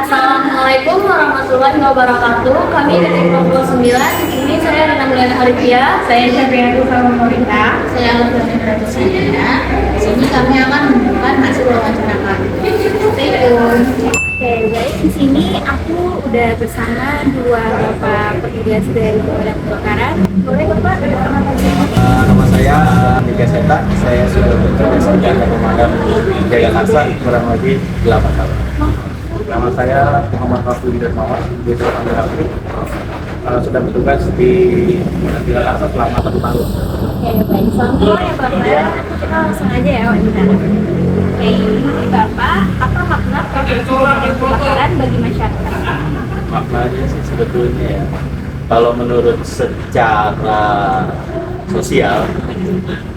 Assalamualaikum warahmatullahi wabarakatuh. Kami dari kelompok 9. Di sini saya Rina Mulyana Arifia. Saya Syafiatul Fahamorita. Saya Alfiana Pratusana. Di sini kami akan menunjukkan hasil wawancara kami. Stay tune. Oke, baik. Di sini aku udah bersama dua bapak petugas dari pemadam kebakaran. Boleh bapak perkenalkan diri? Nama saya Nika Seta, saya sudah bertugas sebagai pemadam Jagakarsa kurang lebih 8 tahun. Nama saya Muhammad Rasul Dermawan, Direktur Ambil sudah bertugas di Jagakarsa selama 1 tahun. Oke, baik. Selamat ya bapak. Kita langsung aja ya wawancara. Oke, ini bapak, apa makna profesi pemadam kebakaran bagi masyarakat? Maknanya sih sebetulnya ya, kalau menurut secara sosial,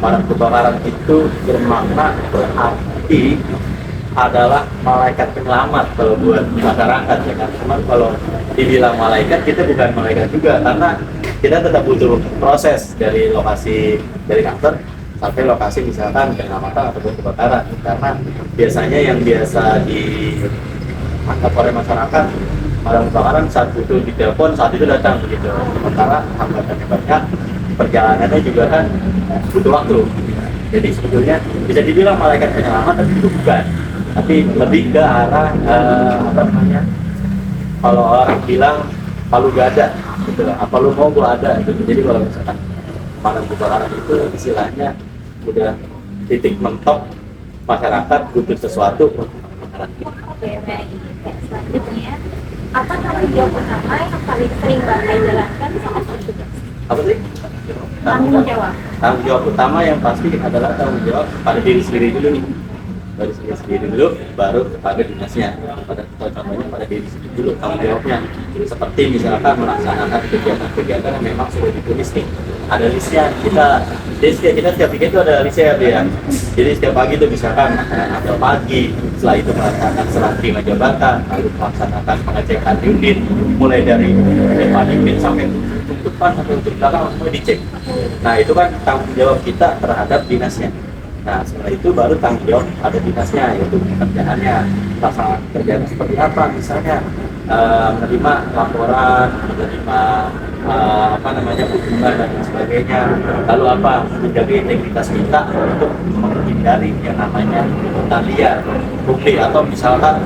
pemadam kebakaran itu bermakna berarti adalah malaikat penyelamat kalau buat masyarakat ya kan. Cuman kalau dibilang malaikat, kita bukan malaikat juga karena kita tetap butuh proses dari lokasi dari kantor sampai lokasi misalkan penyelamatan ataupun kebakaran, karena biasanya yang biasa dianggap oleh masyarakat pemadam kebakaran saat butuh ditelepon saat itu datang begitu, sementara hambatannya banyak, perjalanannya juga kan butuh waktu. Jadi sebetulnya bisa dibilang malaikat penyelamat, tapi itu bukan, tapi lebih ke arah kalau orang bilang palu gada gitu lah, apa lu mau gua ada gitu. Jadi kalau misalkan pemadam kebakaran itu istilahnya udah titik mentok masyarakat butuh sesuatu untuk kebakaran. Oke, baik. Selanjutnya, apa tanggung jawab utama yang paling sering bapak jalankan saat bertugas? Apa sih? Tanggung jawab. Tanggung jawab utama yang pasti adalah tanggung jawab pada diri sendiri dulu nih. Dari diri sendiri dulu, baru kepada dinasnya. Contohnya pada diri sendiri dulu tanggung jawabnya. Seperti misalkan melaksanakan kegiatan-kegiatan yang memang sudah ditulis nih. Ada listnya, kita setiap weekend itu ada listnya ya. Jadi setiap pagi itu misalkan apel pagi, setelah itu melaksanakan serah terima jabatan, lalu melaksanakan pengecekan unit, mulai dari depan unit sampai depan atau untuk belakang semua dicek. Nah itu kan tanggung jawab kita terhadap dinasnya. Nah setelah itu baru tanggung jawab ada dinasnya, yaitu pekerjaannya, pelaksanaan kerjaan seperti apa, misalnya menerima laporan, menerima hubungan dan sebagainya. Lalu apa, menjaga integritas kita untuk menghindari yang namanya pungutan liar, pungli, atau misalkan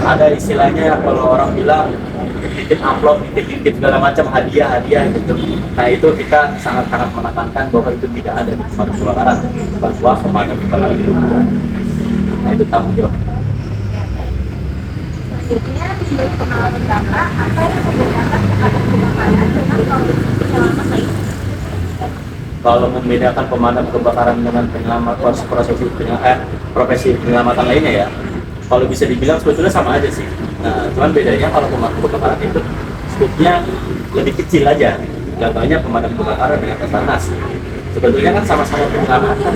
ada istilahnya kalau orang bilang titip amplop, titip segala macam hadiah gitu. Nah itu kita sangat-sangat menekankan bahwa itu tidak ada di pemadam kebakaran, bahwa pemadam kebakaran itu bukan. Nah itu tanggung jawab. Selanjutnya, menurut pengalaman bapak, apa yang membedakan pemadam kebakaran dengan profesi penyelamat lainnya? Kalau membedakan pemadam kebakaran dengan profesi penyelamatan lainnya ya, kalau bisa dibilang sebetulnya sama aja sih. Nah, cuman bedanya kalau pemadam kebakaran itu skupnya lebih kecil aja. Contohnya pemadam kebakaran dengan Basarnas. Sebetulnya kan sama-sama penyelamatan,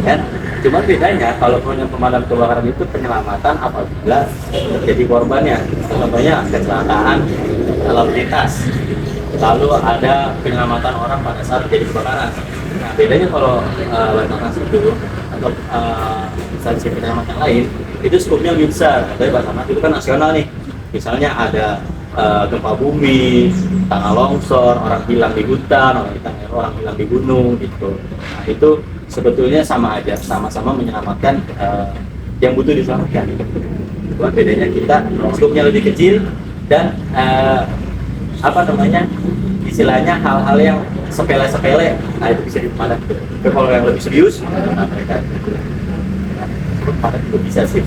kan? Cuman bedanya kalau punya pemadam kebakaran itu penyelamatan apabila terjadi korbannya. Contohnya kecelakaan lalu lintas. Lalu ada penyelamatan orang pada saat terjadi kebakaran. Nah, bedanya kalau Basarnas itu atau instansi penyelamatan lain itu skupnya lebih besar. Tapi Basarnas itu kan nasional nih. Misalnya ada gempa bumi, tanah longsor, orang hilang di hutan, orang hilang di gunung gitu. Nah itu sebetulnya sama aja, sama-sama menyelamatkan yang butuh diselamatkan. Cuma bedanya kita skupnya lebih kecil dan istilahnya hal-hal yang sepele-sepele, nah itu bisa dipemadam. Tapi kalau yang lebih serius, nah mereka itu bisa sih.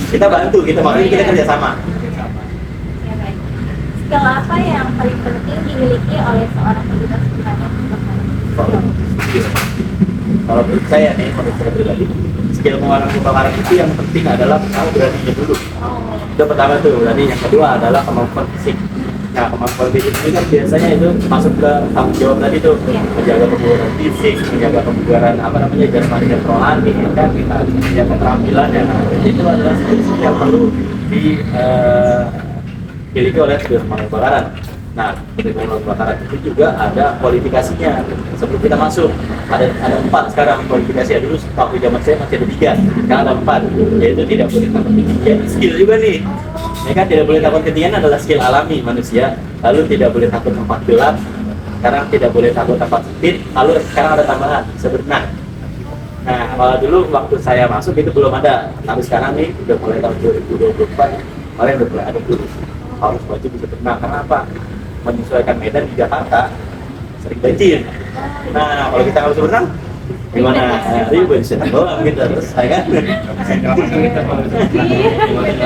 Kita bantu, makanya kita kerjasama. Ya, baik. Skill apa yang paling penting dimiliki oleh seorang petugas pemadam kebakaran? Kalau menurut saya nih, menurut saya pribadi, skill pemadam kebakaran itu yang penting adalah pertama beraninya dulu. Itu pertama tuh berani. Yang kedua adalah kemampuan fisik. Nah kemampuan fisik itu kan biasanya itu masuk ke tanggung jawab tadi tuh, menjaga kebugaran fisik, menjaga kebugaran jasmani dan rohani, kan kita menjaga keterampilannya. Nah, itu adalah skill yang perlu dimiliki oleh pemadam kebakaran. Nah, pemadam kebakaran itu juga ada kualifikasinya. Sebelum kita masuk, ada 4 sekarang kualifikasi. Dulu waktu zaman saya masih ada 3, sekarang ada 4. Yaitu tidak boleh tambah tinggi. Ya, skill juga nih. Ya kan, tidak boleh takut ketinggian adalah skill alami manusia. Lalu tidak boleh takut tempat gelap, sekarang tidak boleh takut tempat sempit, lalu sekarang ada tambahan, bisa berenang. Nah, kalau dulu waktu saya masuk itu belum ada, tapi sekarang nih udah mulai tahun 2024, kemarin udah mulai ada tuh harus wajib bisa berenang. Karena apa? Menyesuaikan medan di Jakarta sering banjir. Nah, kalau kita harus berenang gimana? Jadi bisa doang gitu terus saya kan.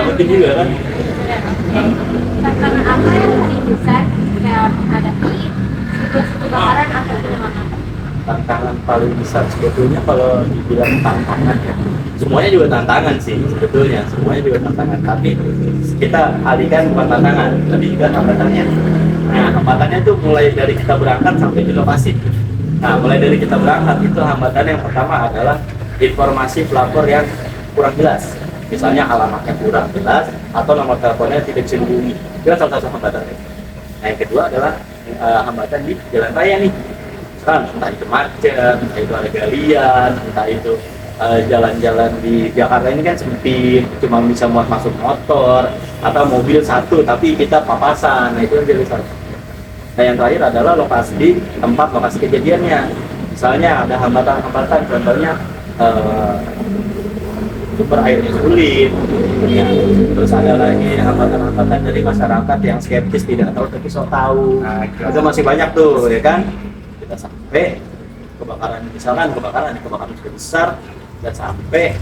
Mungkin juga kan. Tantangan apa yang paling besar ketika menghadapi situasi kebakaran atau penyelamatan? Tantangan paling besar sebetulnya kalau dibilang tantangan ya, semuanya juga tantangan sih sebetulnya, semuanya juga tantangan, tapi kita alihkan bukan tantangan, lebih juga hambatannya. Nah, hambatannya itu mulai dari kita berangkat sampai di lokasi. Nah, mulai dari kita berangkat itu hambatan yang pertama adalah informasi pelapor yang kurang jelas, misalnya alamatnya kurang jelas atau nomor teleponnya tidak bisa dihubungi, itu kan salah satu hambatannya. Nah, yang kedua adalah hambatan di jalan raya nih, kan entah itu macet, entah itu ada galian, entah itu jalan-jalan di Jakarta ini kan sempit, cuma bisa muat masuk motor atau mobil satu tapi kita papasan. Nah, itu yang jadi salah. Nah, yang terakhir adalah lokasi di tempat lokasi kejadiannya, misalnya ada hambatan-hambatan, contohnya sumber airnya sulit ya. Terus ada lagi hambatan-hambatan dari masyarakat yang skeptis, tidak tahu tapi sok tahu. Nah, itu masih banyak tuh ya kan. Kita sampai kebakaran, misalkan kebakaran sudah besar dan sampai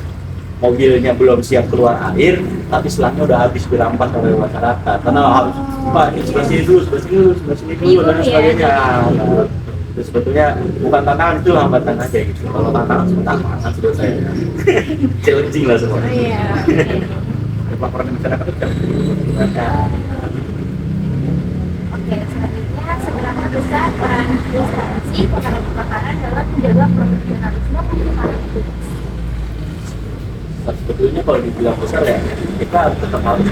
mobilnya belum siap keluar air tapi selangnya udah habis dirampas oleh masyarakat karena harus Pak ini sebelah sini dulu, sebelah sini dulu, sebelah sini dulu dan sebagainya. Nah, itu sebetulnya bukan tantangan, itu hambatan aja gitu. Kalau tantangan tantangan sudah saya challenging lah semua. Iya. Laporan masyarakat itu kan. Oke, selanjutnya seberapa besar peran instansi pemadam kebakaran dalam menjaga profesionalisme penciptaan tugas? Sebetulnya kalau dibilang besar ya, kita tetap harus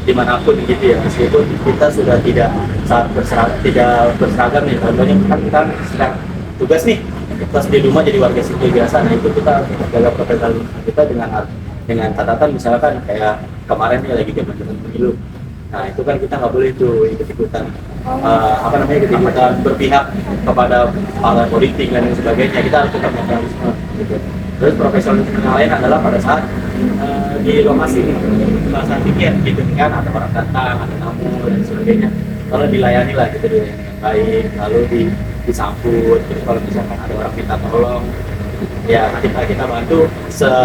dimanapun gitu ya, meskipun kita sudah tidak berseragam nih. Contohnya kan kita sedang tugas nih, pas di rumah jadi warga sipil biasa. Nah, itu kita jaga profesionalisme kita dengan catatan misalkan kayak kemarin nih lagi zaman pemilu. Nah, itu kan kita nggak boleh tuh ikut-ikutan ikut-ikutan berpihak kepada partai politik dan sebagainya. Kita harus tetap profesionalisme gitu. Terus profesionalisme yang lain adalah pada saat di lokasi saat tiket gitu kan, ada orang datang, ada tamu dan sebagainya. Kalau dilayani lah gitu dengan baik, lalu disambut. Terus kalau misalkan ada orang minta tolong, ya kita bantu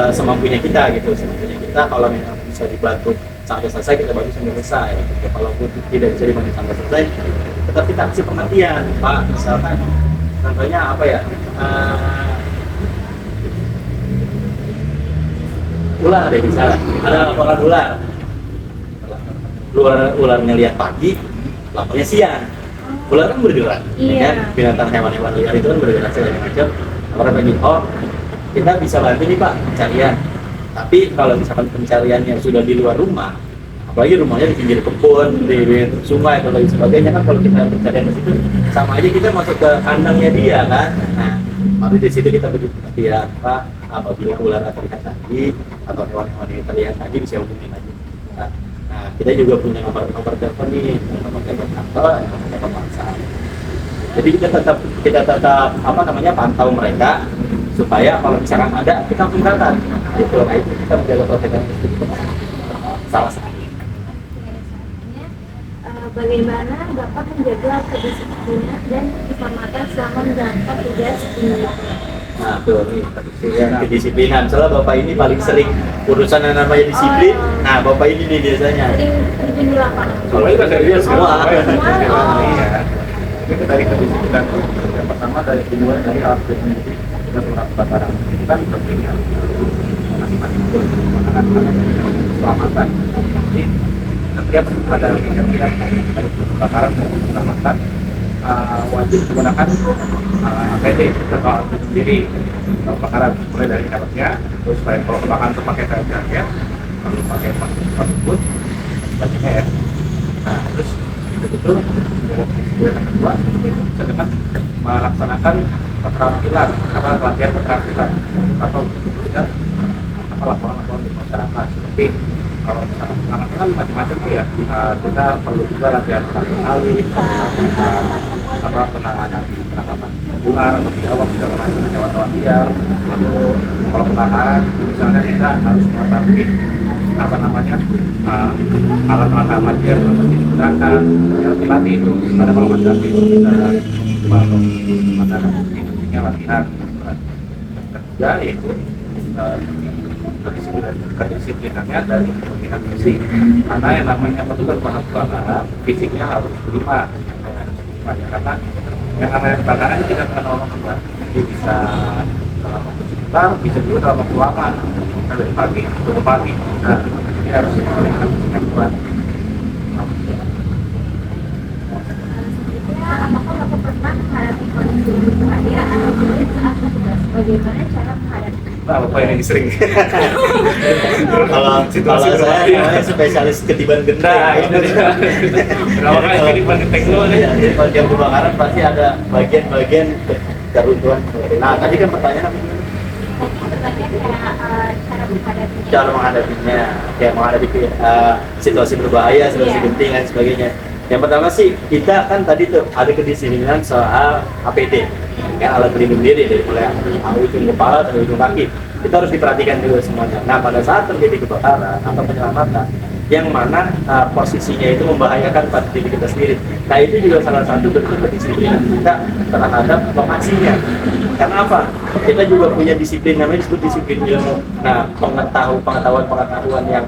semampunya kita gitu. Semampunya kita, kalau memang bisa dibantu sampai selesai kita bantu sampai selesai. Gitu. Kalaupun tidak bisa dibantu sampai selesai, tetap kita kasih pengertian, Pak. Misalkan contohnya apa ya? Ular deh misalnya, ada laporan ularnya lihat pagi, lapornya siang. Ular kan bergerak, Iya. kan? Binatang hewan-hewan liar itu kan bergerak segala macam. Laporan pagi, oh kita bisa bantu nih Pak pencarian. Tapi kalau misalkan pencariannya sudah di luar rumah, apalagi rumahnya di pinggir kebun, di sungai atau lain sebagainya, kan kalau kita pencarian di situ sama aja kita masuk ke kandangnya dia kan. Nah, baru di situ kita beri perhatian, Pak, apabila ular terlihat tadi atau hewan-hewan yang terlihat tadi bisa hubungi lagi. Nah, kita juga punya nomor telepon nih, nomor telepon kantor, nomor telepon WhatsApp. Jadi kita tetap pantau mereka supaya kalau misalkan ada kita langsung datang. Gitu. Nah, itu kita menjaga profesionalisme itu salah satu. Selanjutnya, bagaimana Bapak menjaga kedisiplinan dan keselamatan selama menjalankan tugas di lapangan? Nah, tuh nih, kedisiplinan. Soalnya Bapak ini paling sering urusan yang namanya disiplin. Nah, Bapak ini nih biasanya. Sering terjun di lapangan. Soalnya kita serius semua. Iya. Itu dari kedisiplinan yang pertama dari dimulai dari alat teknologi dan surat kebakaran itu kan pentingnya masing-masing itu menggunakan alat keselamatan. Jadi setiap ada dari kebakaran dan keselamatan wajib menggunakan APD atau alat pelindung diri kebakaran, mulai dari helmnya, terus kalau kebakaran itu pakai kain jaket, lalu pakai passport, sebagainya ya. Nah, terus itu yang kedua kita dengan melaksanakan keterampilan karena latihan keterampilan atau juga laporan-laporan di masyarakat seperti kalau misalkan anak kan macam-macam tuh ya, kita perlu juga latihan kali apa penanganan ular atau biawak segala macam hewan-hewan liar. Lalu kalau kebakaran misalnya kita harus mengetahui apa namanya alat-alat amat yang harus digunakan, ya dilatih itu. Karena kalau macam itu kita kalau makanan intinya latihan. Ketiga yaitu kedisiplinannya dari pemilihan fisik, karena yang namanya petugas pemadam kebakaran fisiknya harus prima, karena yang namanya kebakaran itu tidak mengenal waktu, jadi bisa dalam waktu sebentar, bisa juga dalam waktu lama, dari pagi ke pagi. Nah, ini harus dipelihara fisiknya kuat. Apakah Bapak pernah menghadapi kondisi berbahaya atau sulit saat bertugas? Bagaimana cara menghadapi? Nah, Bapak yang sering. Kalau saya namanya spesialis ketiban genteng. Nah, itu dia. Berapa kali ketiban genteng dulu nih? Jadi kalau jam kebakaran pasti ada bagian-bagian keruntuhan. Nah, tadi kan pertanyaan apa? Cara menghadapinya, kayak menghadapi situasi berbahaya, situasi genting dan sebagainya. Yang pertama sih kita kan tadi tuh ada kedisiplinan soal APD, kan alat pelindung diri dari mulai ujung kepala sampai ujung kaki. Itu harus diperhatikan juga semuanya. Nah, pada saat terjadi kebakaran atau penyelamatan yang mana posisinya itu membahayakan pada diri kita sendiri. Nah, itu juga salah satu bentuk kedisiplinan kita terhadap lokasinya. Karena apa? Kita juga punya disiplin, namanya disebut disiplin ilmu. Nah, pengetahuan yang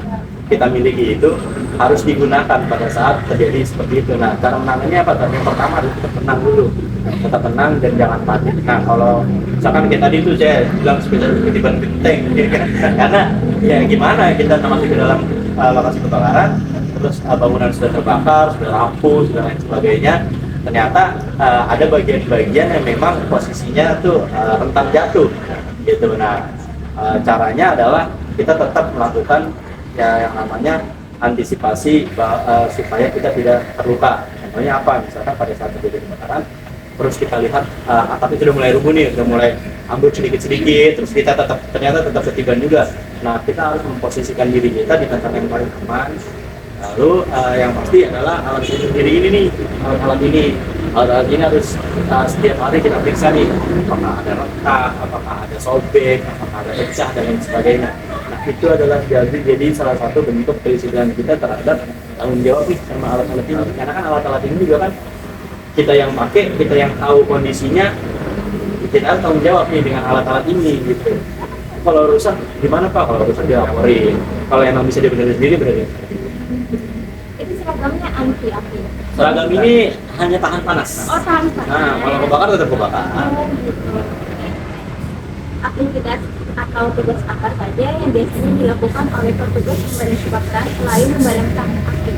kita miliki itu harus digunakan pada saat terjadi seperti itu. Nah, cara menangannya apa? Yang pertama harus tetap tenang dulu, tetap tenang dan jangan panik. Nah, kalau misalkan kayak tadi itu saya bilang spesialis ketiban genteng, karena ya gimana kita masuk ke dalam lokasi kebakaran, terus bangunan sudah terbakar, sudah rapuh, sudah lain sebagainya. Ternyata ada bagian-bagian yang memang posisinya tuh rentan jatuh, gitu. Nah, caranya adalah kita tetap melakukan ya yang namanya antisipasi supaya kita tidak terluka. Contohnya apa? Misalkan pada saat terjadi kebakaran, terus kita lihat atap itu udah mulai rubuh nih, udah mulai ambruk sedikit-sedikit, terus kita ternyata tetap ketiban juga. Nah, kita harus memposisikan diri kita di tempat yang paling aman. Lalu yang pasti adalah alat pelindung diri ini nih, alat ini harus setiap hari kita periksa nih, apakah ada retak, apakah ada sobek, apakah ada pecah dan lain sebagainya. Nah, itu adalah jadi salah satu bentuk kedisiplinan kita terhadap tanggung jawab nih sama alat-alat ini. Karena kan alat-alat ini juga kan kita yang pakai, kita yang tahu kondisinya, kita harus tanggung jawab nih dengan alat-alat ini gitu. Kalau rusak gimana Pak? Kalau rusak dilaporin. Kalau emang bisa dibenerin sendiri, benerin. Itu seragamnya anti api. Seragam ini hanya tahan panas. Oh, tahan panas. Nah, kalau kebakar tetap kebakar. Oh, gitu. Aktivitas atau tugas apa saja yang biasanya dilakukan oleh petugas pemadam kebakaran selain memadamkan api?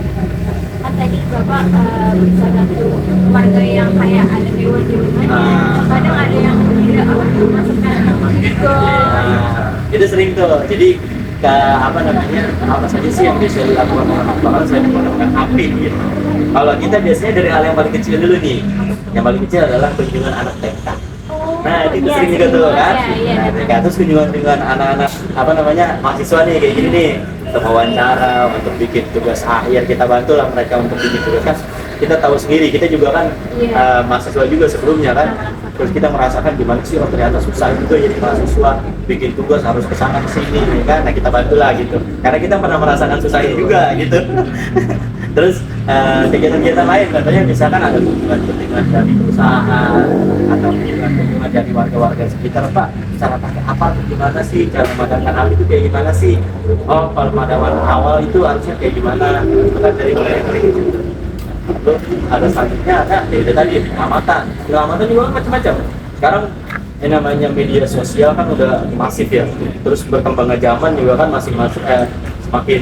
Kan tadi Bapak bisa bantu warga yang kayak ada hewan di rumahnya, kadang ada yang tidak masukkan gitu. Itu sering tuh. Jadi apa saja sih yang bisa dilakukan oleh kebakaran saya memadamkan api gitu. Kalau kita biasanya dari hal yang paling kecil dulu nih. Yang paling kecil adalah kunjungan anak TK. Nah, itu sering juga tuh kan. Nah, TK terus kunjungan anak-anak mahasiswa nih kayak gini nih. Untuk wawancara, untuk bikin tugas akhir, kita bantu lah mereka untuk bikin tugas kan. Kita tahu sendiri, kita juga kan mahasiswa juga sebelumnya kan. Terus kita merasakan gimana sih, oh ternyata susah juga jadi mahasiswa, bikin tugas harus kesana kesini kan. Nah, kita bantulah gitu. Karena kita pernah merasakan susahnya juga gitu. Terus kegiatan-kegiatan lain, contohnya misalkan ada kunjungan dari perusahaan atau kunjungan dari warga-warga sekitar, Pak, cara pakai apa, gimana sih, cara memadamkan api itu kayak gimana sih? Oh, kalau pemadaman awal itu harusnya kayak gimana? Itu kan dari mulai gitu. Lalu ada selanjutnya ada itu tadi penyelamatan juga kan macam-macam. Sekarang yang namanya media sosial kan udah masif ya. Terus berkembangnya zaman juga kan masih semakin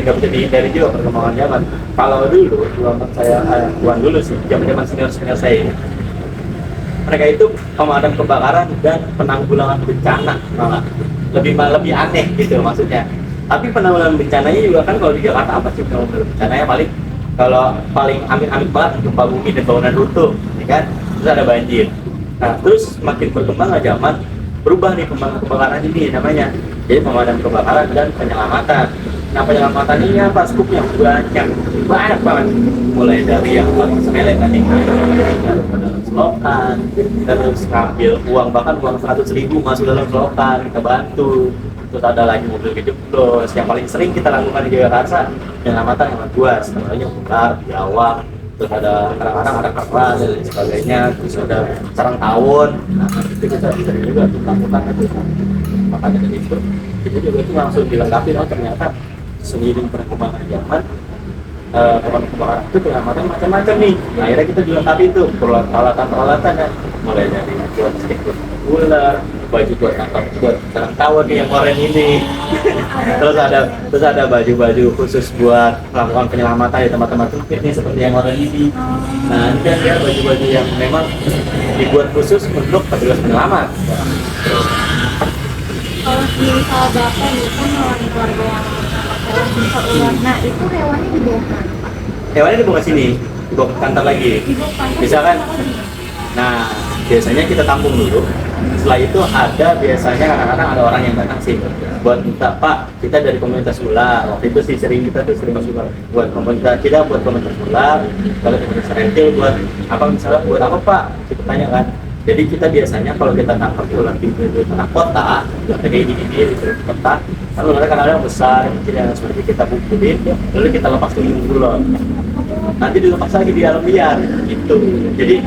gak bisa dihindari juga perkembangan zaman. Kalau dulu dulu sih zaman senior saya ini, mereka itu pemadam kebakaran dan penanggulangan bencana malah lebih aneh gitu maksudnya. Tapi penanggulangan bencananya juga kan kalau di Jakarta apa sih penanggulangan bencananya paling amit-amit banget gempa bumi dan bangunan runtuh, ya kan? Terus ada banjir. Nah, terus makin berkembang zaman berubah nih kebakaran ini namanya. Jadi pemadam kebakaran dan penyelamatan. Nah penyelamatannya apa? Skupnya banyak banget. Mulai dari yang paling sepele tadi, taruh ke dalam selokan, terus ngambil uang, bahkan uang 100.000 masuk dalam selokan, kita bantu. Terus ada lagi mobil kejeblos, yang paling sering kita lakukan di Jakarta penyelamatan yang buas, namanya ular, biawak, terus ada kadang-kadang ada kera dan lain sebagainya, terus ada sarang tawon. Nah itu kita bisa juga tuh lakukan itu. Makanya dari itu kita juga itu langsung dilengkapi, oh ternyata seiring perkembangan zaman kebakaran itu penyelamatan macam-macam nih. Nah, akhirnya kita dilengkapi itu peralatan-peralatan ya, mulai dari buat stick buat ular, baju buat tangkap buat sarang tawon nih yang oranye ini. terus ada baju-baju khusus buat melakukan penyelamatan di tempat-tempat sempit nih seperti yang oranye ini. Nah, ini kan ya baju-baju yang memang dibuat khusus untuk petugas penyelamat. Kalau misal bapak nih kan melayani keluarga yang hewan bisa ular, nah itu hewannya dibawa kemana Pak? Hewannya dibawa ke sini, dibawa ke kantor lagi. Dibawa kantor Misalkan, apa nih? nah biasanya kita tampung dulu. Setelah itu ada biasanya kadang-kadang ada orang yang datang sih buat minta, Pak, kita dari komunitas ular. Waktu itu sih sering kita tuh sering masuk buat komunitas kita, buat komunitas ular. Kalau komunitas rentil buat apa misalnya, buat apa Pak? Kita tanya kan. Jadi kita biasanya kalau kita tangkap ular di tengah kota, kayak gini di kota, kan ularnya kadang-kadang besar, kecil yang seperti kita pukulin, lalu kita lepas dulu. Nanti dilepas lagi di alam liar gitu. Jadi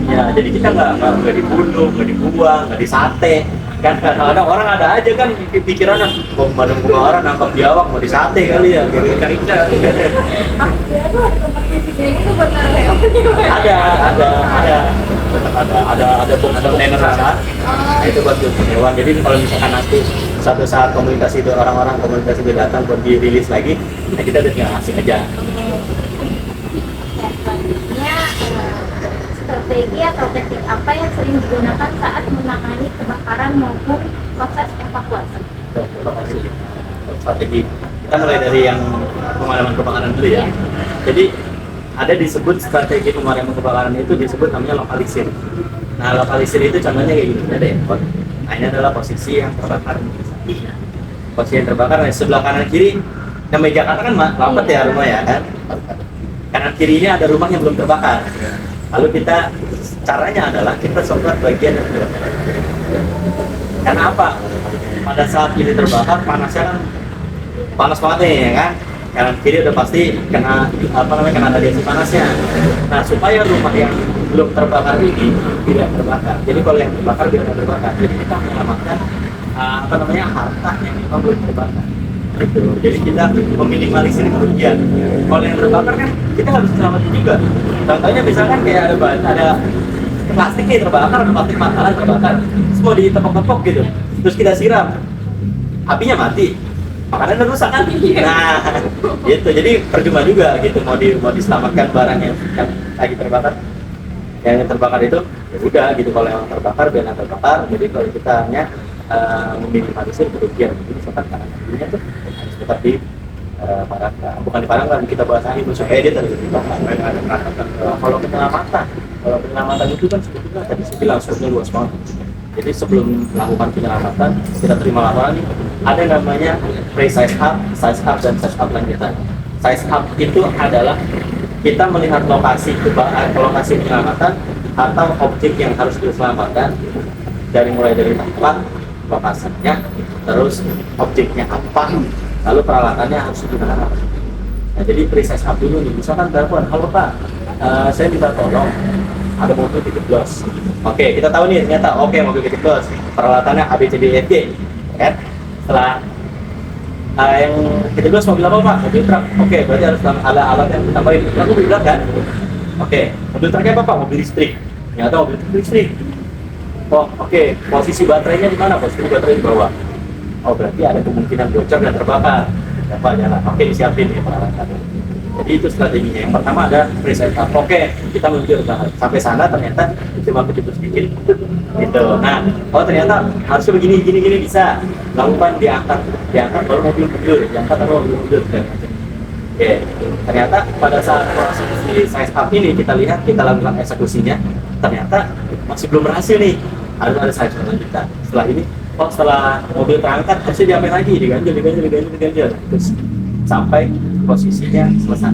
ya, jadi kita nggak dibunuh, nggak dibuang, nggak disate. Kan kadang-kadang orang ada aja kan pikirannya mau membunuh orang, nangkap biawak mau disate kali ya, gitu kan itu. Ah, dia tuh ada tempat fisiknya itu buat naruh hewannya. ada kontainer sana. Nah, itu buat hewan. Jadi kalau misalkan nanti suatu saat komunitas itu orang-orang komunitas itu datang buat dirilis lagi, nah kita udah tinggal ngasih aja. Selanjutnya, strategi atau teknik apa yang sering digunakan saat menangani kebakaran maupun proses evakuasi? Strategi kita mulai dari yang pemadaman kebakaran dulu ya. Jadi ada disebut strategi pemadaman kebakaran itu disebut namanya lokalisir. Nah lokalisir itu contohnya kayak gini, ada handphone. Nah ini adalah posisi yang terbakar. Posisi yang terbakar, nah, sebelah kanan kiri. Namanya Jakarta kan lambat ya rumah ya kan. Kanan kiri ini ada rumah yang belum terbakar. Lalu kita caranya adalah kita semprot bagian yang terbakar. Karena apa? Pada saat ini terbakar panasnya kan panas banget nih ya kan. Kanan kiri udah pasti kena radiasi panasnya. Nah supaya rumah yang belum terbakar ini tidak terbakar. Jadi kalau yang terbakar tidak terbakar. Jadi kita menyelamatkan harta yang memang belum terbakar. Gitu. Jadi kita meminimalisir kerugian. Kalau yang terbakar kan kita harus selamatin juga. Contohnya misalkan kayak ada plastik nih terbakar, ada plastik makanan terbakar, semua ditepok-tepok gitu. Terus kita siram, apinya mati, makanan rusak kan? Nah, gitu. Jadi percuma juga gitu mau diselamatkan barang yang lagi terbakar. Yang terbakar itu ya udah gitu, kalau yang terbakar biar terbakar. Jadi kalau kita hanya meminimalisir kerugian, jadi misalkan karena apinya tuh harus tetap di bukan di padang kan kita bahasain musuh edit harus dibakar. Kalau penyelamatan itu kan sebetulnya tadi saya bilang skopnya luas banget. Jadi sebelum melakukan penyelamatan kita terima laporan nih, ada namanya pre-size up, size up dan size up lanjutan. Size up itu adalah kita melihat lokasi penyelamatan atau objek yang harus diselamatkan mulai dari tempat, lokasinya, terus objeknya apa, lalu peralatannya harus digunakan apa. Nah, jadi pre-size up dulu nih, misalkan telepon, halo Pak, saya minta tolong ada mobil dijeblos. Oke, kita tahu nih ternyata mobil dijeblos, peralatannya ABCDEFG, kan? Setelah yang dijeblos mobil apa Pak? Mobil truk. Oke, berarti harus ada alat yang ditambahin. Lalu mobil kan? Oke, mobil truknya apa Pak? Mobil listrik. Ternyata mobil listrik. Oke, posisi baterainya di mana? Posisi baterai di bawah. Oh, berarti ada kemungkinan bocor dan terbakar. Dapat jalan. Oke, disiapin ya peralatannya. Jadi itu strateginya. Yang pertama ada preset up. Oke, kita menuju sampai sana ternyata cuma begitu sedikit. Gitu. Nah, ternyata harusnya begini bisa. Lakukan diangkat baru mobil mundur, diangkat baru mobil mundur. Oke, ternyata pada saat proses size up ini kita lakukan eksekusinya, ternyata masih belum berhasil nih. Harus ada size lanjutan. Setelah ini, setelah mobil terangkat harusnya diapain lagi? Diganjel. Terus sampai posisinya selesai.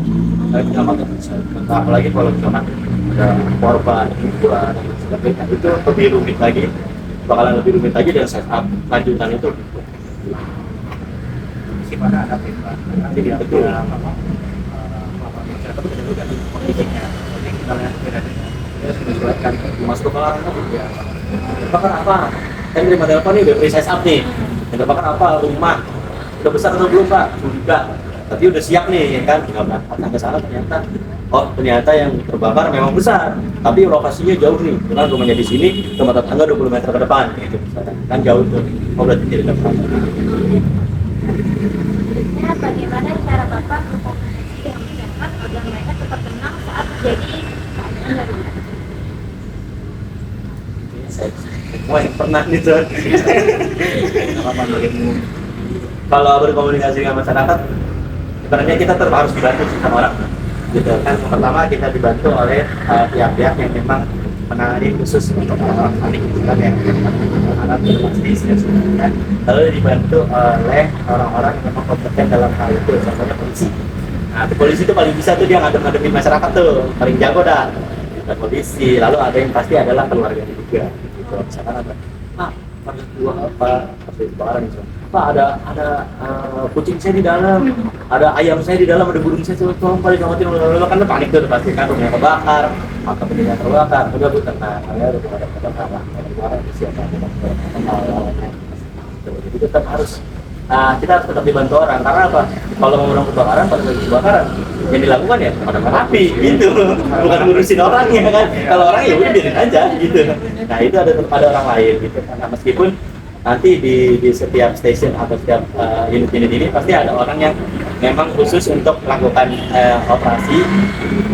Tapi menyelamatkan selesai. Apalagi kalau misalkan ada korban, hiburan, dan sebagainya, itu lebih rumit lagi, bakalan lebih rumit lagi dan setup lanjutan itu. Gimana ada Pak? Nanti dia Betul. masyarakat itu juga kondisinya. Jadi kita lihat bedanya. Dia sudah dibuatkan Masuk ke orang ya. Tebakan apa? Saya terima telepon nih, udah pre-size up nih. Tebakan apa? Rumah. Udah besar atau belum Pak? Sudah. Tapi udah siap nih, ya kan? Tinggal berangkat ke sana ternyata. Oh, ternyata yang terbakar memang besar, tapi lokasinya jauh nih. Karena rumahnya di sini, tempat tetangga 20 meter ke depan, gitu. Kan jauh tuh. Oh, berarti tidak dapat. Sebenarnya bagaimana cara Bapak berkomunikasi dengan masyarakat agar mereka tetap tenang saat terjadi keadaan darurat? Saya semua yang pernah nih tuh. pengalaman dirimu. Kalau berkomunikasi dengan masyarakat, sebenarnya kita tetap harus dibantu sih sama orang. Gitu kan, pertama kita dibantu oleh pihak-pihak yang memang menangani khusus untuk orang-orang panik, gitu kan, yang anak berpasti kan. Lalu dibantu oleh orang-orang yang memang kompeten dalam hal itu, contohnya polisi. Nah, polisi itu paling bisa tuh dia ngadep-ngadepin masyarakat tuh, paling jago dah. Ada polisi, lalu ada yang pasti adalah keluarganya juga. Gitu. Misalkan ada, ada dua apa, pasti kebakaran misalnya. Pak, ada kucing saya di dalam, ada ayam saya di dalam, ada burung saya, tolong paling ngamatin, lalu kan panik tuh pasti kan rumahnya kebakar, maka pentingnya terbakar, udah bu tenang, saya udah ada kebakaran, kebakaran siapa jadi tetap harus kita harus tetap dibantu orang, karena apa? Kalau mau menang kebakaran, pada saat kebakaran yang dilakukan ya padam api gitu, bukan ngurusin orangnya kan. Kalau orang ya udah biarin aja gitu. Nah itu ada orang lain gitu, karena meskipun nanti di setiap stasiun atau setiap unit-unit ini pasti ada orang yang memang khusus untuk melakukan operasi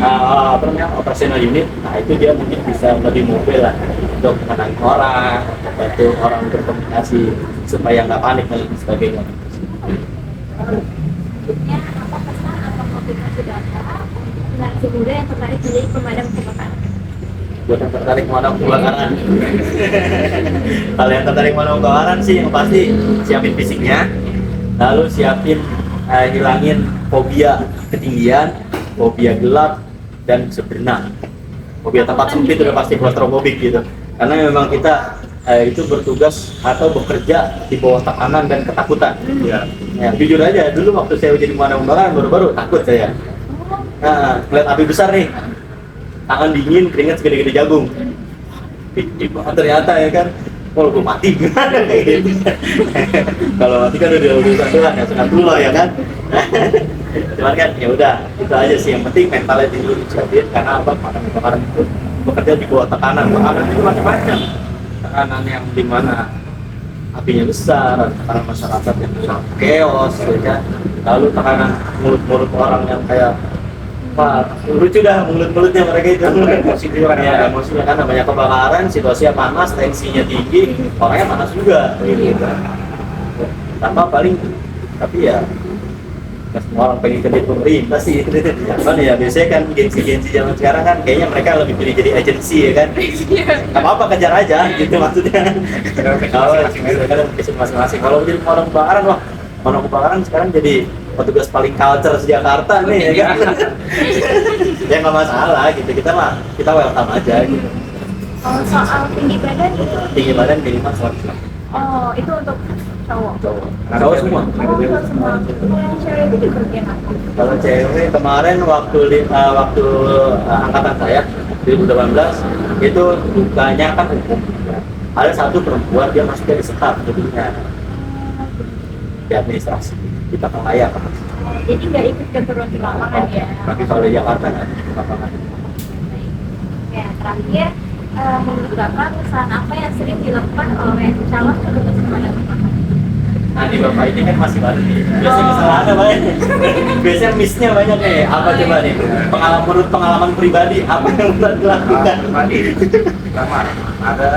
apa namanya operasional unit. Nah itu dia mungkin bisa lebih mobil lah untuk menangani orang, membantu orang berkomunikasi supaya nggak panik dan sebagainya. Berikutnya, apa pesan atau motivasi Bapak untuk generasi muda yang tertarik menjadi pemadam kebakaran? Buat yang tertarik memadam kebakaran, kalau yang tertarik memadam kebakaran sih yang pasti siapin fisiknya, lalu siapin hilangin fobia ketinggian, fobia gelap, dan bisa berenang. Fobia tempat sempit udah pasti klaustrofobik gitu, karena memang kita itu bertugas atau bekerja di bawah tekanan dan ketakutan. Ya, jujur aja, dulu waktu saya jadi pemadam kebakaran baru-baru takut saya. Nah, ngeliat api besar nih, tangan dingin, keringat segede-gede jagung. Ternyata ya kan, kalau gue mati gimana gitu. Kalau mati kan udah Tuhan ya, senang dulu ya kan. Cuman kan ya udah, itu aja sih yang penting mentalnya dulu disiapin, karena apa? Pemadam kebakaran itu bekerja di bawah tekanan itu macam-macam. Tekanan yang dimana apinya besar, tekanan masyarakat yang chaos, ya kan. Lalu tekanan mulut-mulut orang yang kayak lucu dah mulut-mulutnya mereka itu. Emosi juga kan ya, emosinya kan namanya kebakaran, situasinya panas, tensinya tinggi, orangnya panas juga gitu. Tanpa paling, tapi ya nggak semua orang pengen kerja pemerintah sih. Cuman ya biasanya kan gengsi-gengsi zaman sekarang kan kayaknya mereka lebih pilih jadi agensi ya kan. Gak apa-apa, kejar aja gitu maksudnya. Kalau masing-masing. Kalau jadi pemadam kebakaran, wah pemadam kebakaran sekarang jadi petugas paling culture Jakarta nih ya kan. Ya nggak masalah gitu, kita welcome aja gitu. Kalau soal tinggi badan itu, Tinggi badan minimal 100 lah. oh itu untuk cowok. Cowok semua. Oh, untuk semua. Yang cewek itu juga bagaimana? Kalau cewek kemarin waktu angkatan saya 2018 itu dukanya kan umum. Ada satu perempuan dia masuk dari staff jadinya di administrasi di belakang layar. Jadi nggak ikut ke turun di lapangan ya? Tapi kalau di Jakarta nggak di lapangan. Ya, terakhir, menurut Bapak, kesalahan apa yang sering dilakukan oleh calon petugas pemadam kebakaran? Nah di Bapak ini kan masih baru nih. Biasanya kesalahannya banyak. Biasanya miss-nya banyak nih. Apa coba nih? Menurut pengalaman pribadi apa yang pernah dilakukan? Pertama ada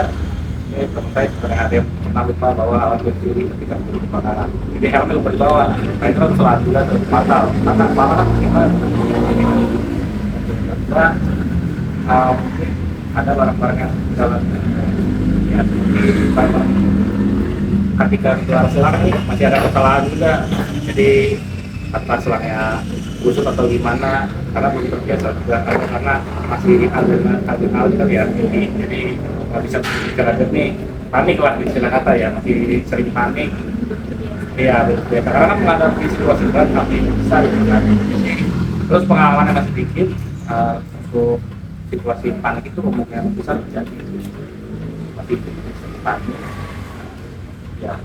teman saya sebenarnya ada yang pernah lupa bawa alat berdiri ketika terjadi kebakaran. Jadi helmnya lupa dibawa. Nah itu kan kesalahan juga tuh, fatal. Karena kepala kan gimana? Karena mungkin ada barang-barang yang jalan ya seperti ketika keluar selang masih ada kesalahan juga. Jadi apa selangnya busuk atau gimana, karena belum terbiasa juga karena masih adrenalin ya tinggi, jadi nggak bisa berbicara nih, panik lah istilah kata ya, masih sering panik. Iya, betul. Karena kan menghadapi situasi berat tapi bisa gitu kan. Terus pengalamannya masih dikit untuk situasi panik itu kemungkinan besar terjadi. Masih panik. Ya.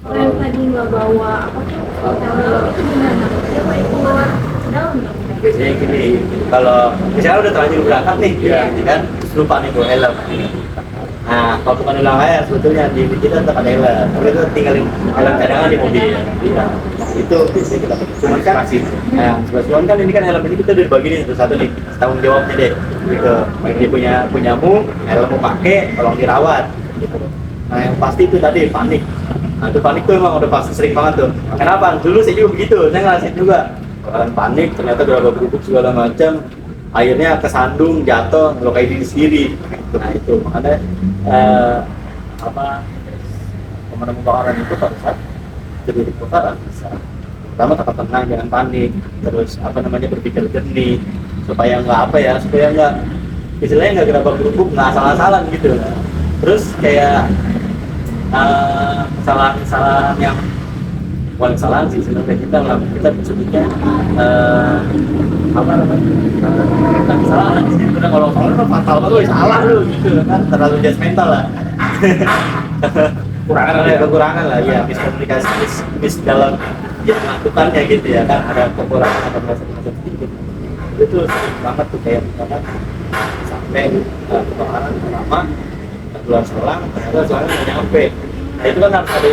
Kalau yang tadi nggak bawa apa tuh hotel itu gimana? Dia mau keluar dalam nggak? Biasanya gini, kalau misalnya udah terlanjur berangkat nih, Iya. kan terus lupa nih bawa helm. Nah, kalau bukan ulang air sebetulnya di kita tetap ada helm, tapi itu tinggalin helm cadangan di mobil. Iya. Itu biasanya kita pakai. Cuman kan masih, nah, cuman kan ini kan helm ini kita udah dibagi nih satu-satu nih, tanggung jawabnya deh. Gitu. Ini punyamu, helmmu pakai, tolong dirawat. Gitu. Nah, yang pasti itu tadi panik. Nah, itu panik tuh emang udah pasti sering banget tuh. Kenapa? Dulu saya juga begitu, saya ngerasain juga. Orang panik, ternyata gerabak gerubuk segala macam, akhirnya kesandung, jatuh, ngelukai diri sendiri. Nah itu makanya pemadam kebakaran itu pada saat terjadi kebakaran bisa pertama tetap tenang, jangan panik, terus berpikir jernih supaya nggak istilahnya nggak gerabak gerubuk, nggak asal-asalan gitu. Terus kayak kesalahan yang bukan kesalahan sih sebenarnya, kita sebutnya bukan kesalahan sih, udah kalau salah fatal lu salah lu gitu kan, terlalu judgmental lah. kekurangan lah ya, miskomunikasi mis dalam ya melakukannya gitu ya kan, ada kekurangan atau merasa sedikit itu sering banget tuh, kayak misalkan sampai kebakaran pertama bulan selang, ternyata selangnya nggak nyampe. Nah itu kan harus ada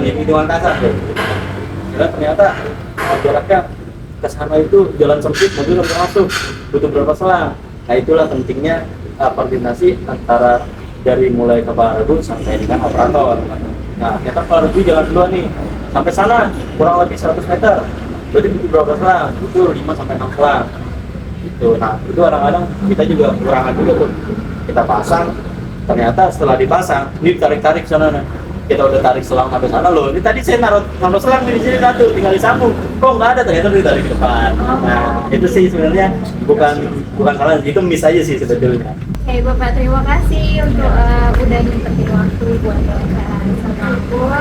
hitungan kasar tuh. Dan ternyata jaraknya ke sana itu jalan sempit, mobil nggak bisa masuk, butuh berapa selang. Nah itulah pentingnya koordinasi antara dari mulai kepala regu sampai dengan operator. Nah ternyata kepala regu jalan duluan nih, sampai sana kurang lebih 100 meter, berarti butuh berapa selang? Butuh 5 sampai 6 selang. Gitu. Nah itu kadang-kadang kita juga kekurangan juga tuh, kita pasang, ternyata setelah dipasang ini tarik-tarik sana nih. Kita udah tarik selang sampai sana loh. Ini tadi saya naruh selang di sini satu, tinggal disambung. Kok nggak ada, ternyata ditarik ke depan. Nah, itu sih sebenarnya bukan salah, itu miss aja sih sebetulnya. Oke Bapak, terima kasih untuk udah nyempetin waktu buat wawancara sama aku.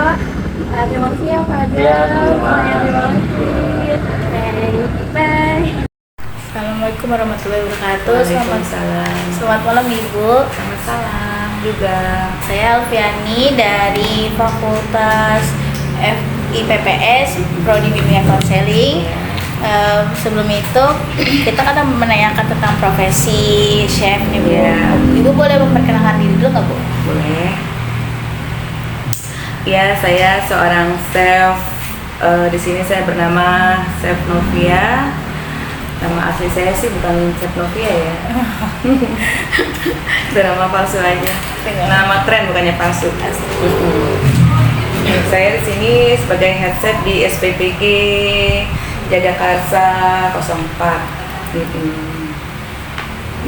Terima kasih ya Pak Adel. Iya, sama-sama. Terima kasih. Oke, bye. Assalamualaikum warahmatullahi wabarakatuh. Waalaikumsalam. Selamat malam Ibu. Selamat salam juga. Saya Alfiani dari Fakultas FIPPS Prodi Bimbingan Konseling. Sebelum itu kita kan menanyakan tentang profesi chef nih Bu. Iya. Ibu boleh memperkenalkan diri dulu nggak Bu? Boleh. Ya, saya seorang chef. Di sini saya bernama Chef Novia. Nama asli saya sih bukan Chef Novia ya. Itu nama palsu aja. Nama keren bukannya palsu. Saya di sini sebagai head chef di SPPG Jagakarsa 04.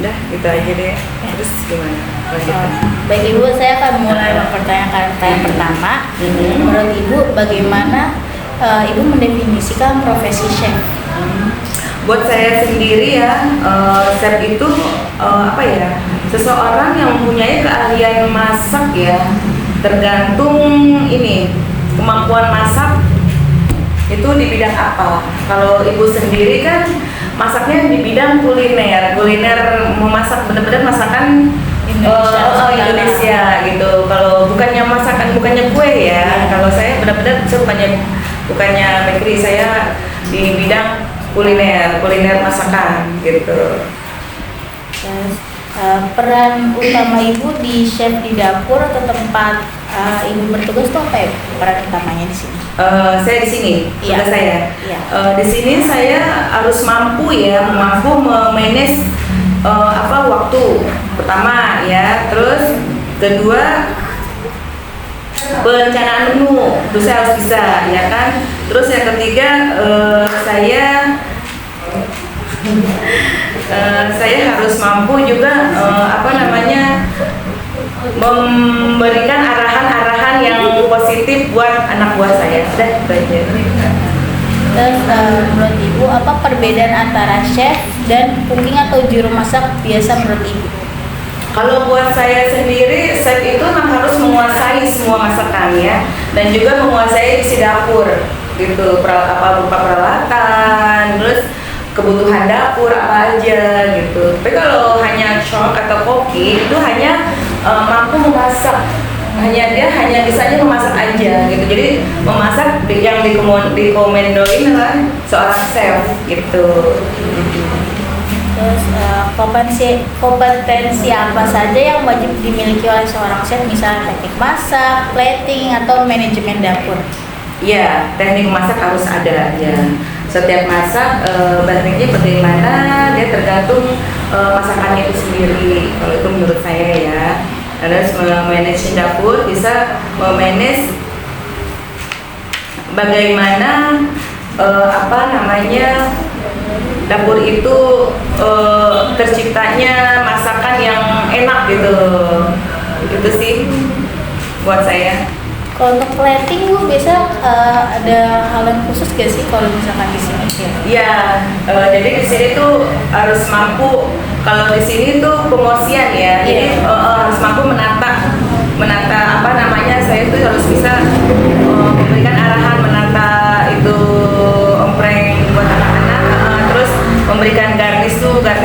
Udah gitu aja deh. Terus gimana? Lanjutkan. Baik Ibu, saya akan mulai mempertanyakan pertanyaan pertama. Menurut Ibu, bagaimana Ibu mendefinisikan profesi chef? Buat saya sendiri ya, chef itu seseorang yang mempunyai keahlian masak ya, tergantung ini kemampuan masak itu di bidang apa. Kalau Ibu sendiri kan masaknya di bidang kuliner memasak benar-benar masakan Indonesia gitu. Kalau bukannya kue ya. Kalau saya benar-benar bukannya bakery, saya di bidang kuliner masakan gitu. Peran utama Ibu di chef di dapur atau tempat Ibu bertugas itu apa ya, peran utamanya di sini? Saya di sini, Iya. tugas saya. Iya. Di sini saya harus mampu memanage waktu pertama ya, terus kedua perencanaan menu itu saya harus bisa ya kan. Terus yang ketiga saya harus mampu juga memberikan arahan-arahan yang positif buat anak buah saya. Udah itu aja. Terus menurut Ibu apa perbedaan antara chef dan cooking atau juru masak biasa menurut Ibu? Kalau buat saya sendiri, chef itu memang harus menguasai semua masakannya dan juga menguasai isi dapur gitu, apa berupa peralatan, terus kebutuhan dapur apa aja gitu. Tapi kalau hanya chef atau koki itu hanya mampu memasak, dia hanya bisanya memasak aja gitu. Jadi memasak yang dikomendoin adalah seorang chef gitu. Terus kompetensi apa saja yang wajib dimiliki oleh seorang chef, misalnya teknik masak, plating, atau manajemen dapur? Ya, teknik masak harus ada ya. Setiap masak tekniknya bagaimana, dia tergantung masakannya itu sendiri. Kalau itu menurut saya ya. Harus memanage dapur, bisa memanage bagaimana dapur itu terciptanya masakan yang enak gitu. Itu sih buat saya. Kalau untuk plating Bu biasa ada hal yang khusus gak sih kalau misalkan di sini ya? Ya, jadi di sini tuh harus mampu. Kalau di sini tuh promosian ya, jadi harus mampu menata saya tuh harus bisa memberikan arahan menata itu ompreng buat anak-anak, terus memberikan garnish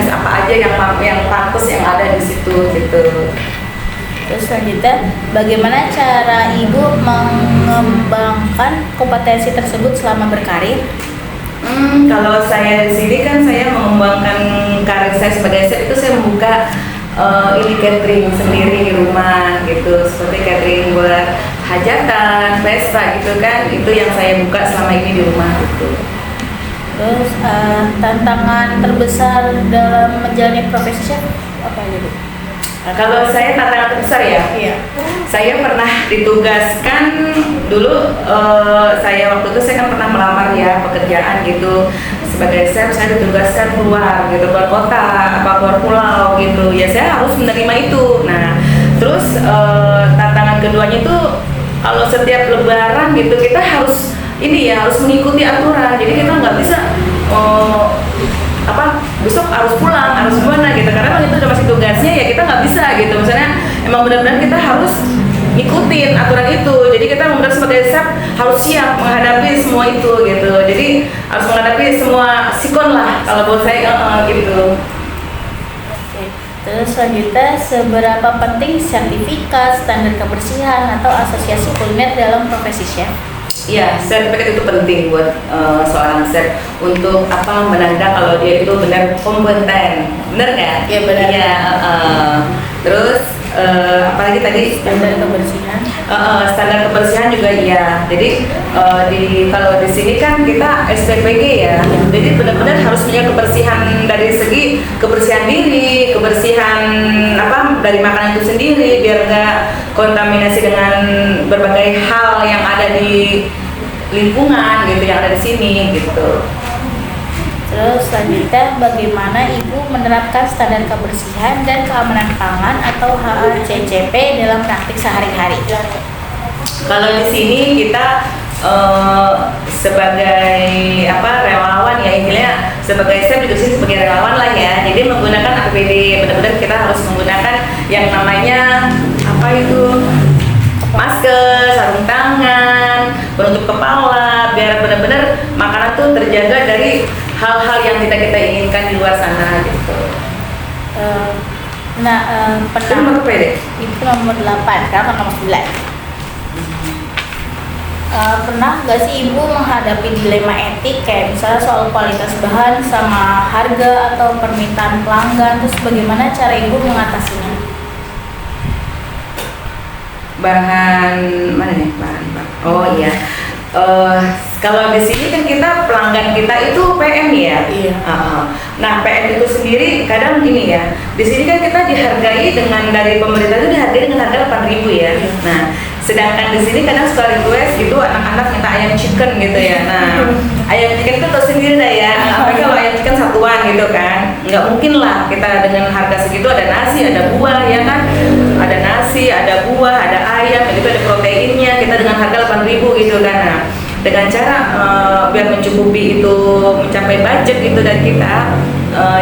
apa aja yang pantas yang ada di situ gitu. Terus selanjutnya, bagaimana cara Ibu mengembangkan kompetensi tersebut selama berkarir? Kalau saya di sini kan saya mengembangkan karir saya sebagai chef itu saya membuka ini catering sendiri di rumah gitu, seperti catering buat hajatan, pesta gitu kan, itu yang saya buka selama ini di rumah gitu. Terus tantangan terbesar dalam menjalani profesi chef apa aja Bu? Nah, kalau saya tantangan terbesar ya, Iya. saya pernah ditugaskan dulu, saya waktu itu saya kan pernah melamar ya pekerjaan gitu sebagai chef. Saya ditugaskan keluar gitu, keluar kota, keluar pulau gitu ya, saya harus menerima itu. Nah terus tantangan keduanya itu kalau setiap lebaran gitu kita harus harus mengikuti aturan, jadi kita nggak bisa besok harus pulang, harus gimana gitu, karena waktu itu udah masih tugasnya ya kita nggak bisa gitu. Misalnya emang benar-benar kita harus ngikutin aturan itu, jadi kita benar sebagai chef harus siap menghadapi semua itu gitu, jadi harus menghadapi semua sikon lah kalau buat saya gitu. Oke. Terus selanjutnya, seberapa penting sertifikat, standar kebersihan, atau asosiasi kuliner dalam profesi chef? Iya, sertifikat itu penting buat seorang chef untuk menanda kalau dia itu benar kompeten, benar nggak? Iya, benar. Iya. Terus apalagi tadi Standar kebersihan. standar kebersihan juga iya. Jadi kalau di sini kan kita SPPG ya, jadi benar-benar harus punya kebersihan dari segi kebersihan diri, kebersihan dari makanan itu sendiri, biar nggak kontaminasi dengan berbagai hal yang ada di lingkungan gitu, yang ada di sini gitu. Terus selanjutnya, bagaimana Ibu menerapkan standar kebersihan dan keamanan pangan atau HACCP dalam praktik sehari-hari? Kalau di sini kita sebagai relawan ya, intinya sebagai chef juga sih sebagai relawan lah ya. Jadi menggunakan APD, benar-benar kita harus menggunakan yang namanya masker, sarung tangan, penutup kepala, biar benar-benar makanan tuh terjaga dari hal-hal yang tidak kita inginkan di luar sana gitu. Pernah nomor berapa deh? itu nomor 8, sekarang nomor 9. Pernah nggak sih Ibu menghadapi dilema etik kayak misalnya soal kualitas bahan sama harga atau permintaan pelanggan, terus bagaimana cara Ibu mengatasinya? Bahan mana nih? Bahan. Oh iya. Kalau di sini kan kita pelanggan kita itu PM ya. Iya. Nah PM itu sendiri kadang gini ya. Di sini kan kita dihargai dari pemerintah itu dihargai dengan harga 8.000 ya. Nah sedangkan di sini kadang suka request gitu anak-anak minta ayam chicken gitu ya. Nah ayam chicken itu tahu sendiri dah ya. Apalagi kalau ayam chicken satuan gitu kan. nggak mungkin lah kita dengan harga segitu ada nasi, ada buah, ya kan, ada nasi, ada buah, ada ayam, itu ada proteinnya, kita dengan harga 8.000 gitu kan. Nah, dengan cara biar mencukupi itu, mencapai budget itu dari kita,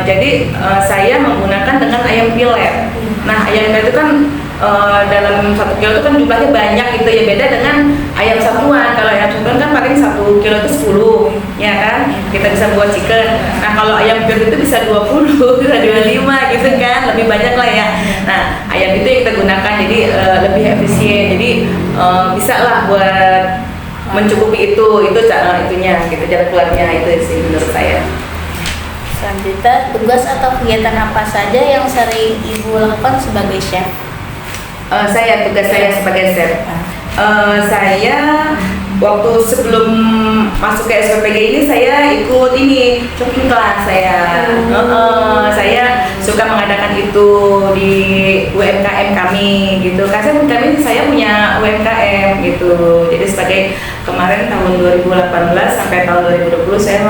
jadi saya menggunakan dengan ayam pilet. Nah, ayam pilet itu kan dalam 1 kilo itu kan jumlahnya banyak gitu ya, beda dengan ayam satuan. Kalau ayam satuan kan paling 1 kilo itu 10, ya kan, kita bisa buat chicken. Nah, kalau ayam pilet itu bisa 20, bisa 25 gitu kan, lebih banyak lah ya. Nah, ayam itu yang kita gunakan, jadi lebih efisien, jadi bisa lah buat mencukupi itu itunya gitu, jalan keluarnya itu sih menurut saya. Selanjutnya, tugas atau kegiatan apa saja yang sering Ibu lakukan sebagai chef? Tugas saya sebagai chef. Saya waktu sebelum masuk ke SPPG ini saya ikut ini cooking class saya. Saya suka mengadakan itu di UMKM kami gitu. Karena saya punya UMKM gitu. Jadi sebagai kemarin tahun 2018 sampai tahun 2020 saya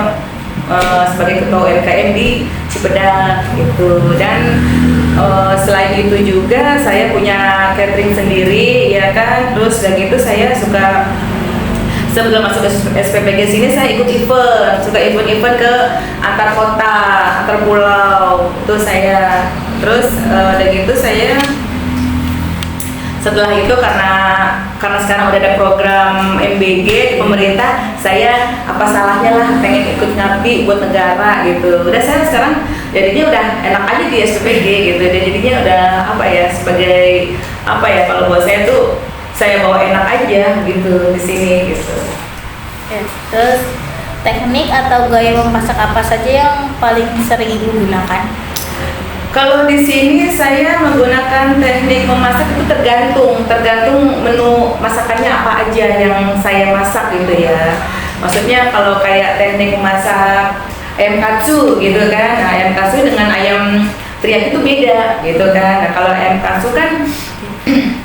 sebagai ketua UMKM di Cipedak gitu. Dan selain itu juga saya punya catering sendiri ya kan. Terus dan itu saya suka sebelum masuk SPPG sini saya ikut event, suka event-event ke antar kota, antar pulau itu saya. Terus dan gitu saya setelah itu karena sekarang udah ada program MBG di pemerintah, saya apa salahnya lah pengen ikut ngabdi buat negara gitu. Udah saya sekarang jadinya udah enak aja di SPPG gitu. Dan jadinya udah apa ya, sebagai apa ya, kalau buat saya tuh saya bawa enak aja gitu di sini gitu. Ya, terus teknik atau gaya memasak apa saja yang paling sering Ibu gunakan? Kalau di sini saya menggunakan teknik memasak itu tergantung menu masakannya apa aja yang saya masak gitu ya. Maksudnya kalau kayak teknik memasak ayam katsu gitu kan, nah, ayam katsu dengan ayam teriyaki itu beda gitu kan. Nah, kalau ayam katsu kan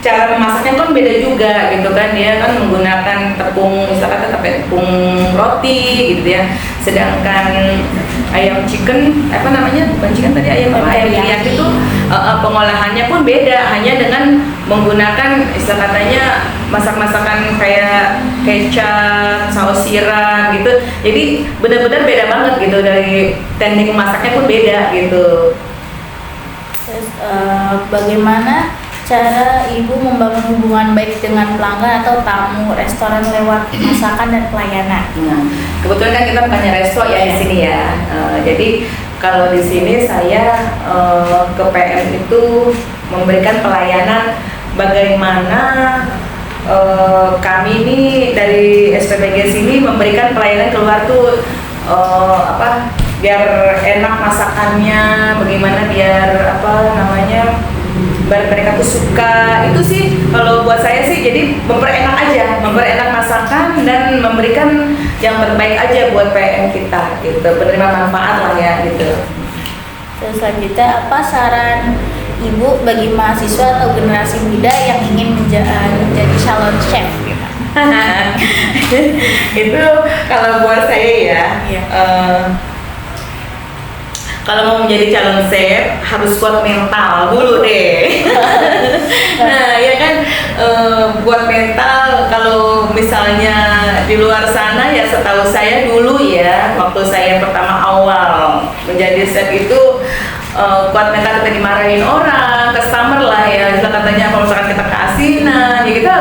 cara memasaknya kan beda juga gitu kan, dia kan menggunakan tepung, misalkan tepung roti gitu ya. Sedangkan ayam chicken, apa namanya, bukan chicken tadi, ayam teriyaki itu pengolahannya pun beda, hanya dengan menggunakan istilah katanya masak-masakan kayak kecap, saus siram gitu. Jadi benar-benar beda banget gitu, dari teknik masaknya pun beda gitu. Terus bagaimana cara Ibu membangun hubungan baik dengan pelanggan atau tamu restoran lewat masakan dan pelayanan? Nah, kebetulan kan kita bukannya resto ya di sini ya. Jadi kalau di sini saya ke PM itu memberikan pelayanan bagaimana kami ini dari SPPG sini memberikan pelayanan keluar tuh biar enak masakannya, bagaimana biar mereka tuh suka. Itu sih kalau buat saya sih, jadi memperenak masakan dan memberikan yang terbaik aja buat PM kita gitu, penerima manfaat lah ya gitu. Terus selanjutnya, apa saran Ibu bagi mahasiswa atau generasi muda yang ingin menjadi calon chef? Itu kalau buat saya ya, kalau mau menjadi calon chef harus kuat mental dulu deh. Nah ya kan, buat mental. Kalau misalnya di luar sana ya, setahu saya dulu ya, waktu saya pertama awal menjadi chef itu kuat mental, kita dimarahin orang, customer lah ya, katanya kalau misalkan kita keasinan ya kita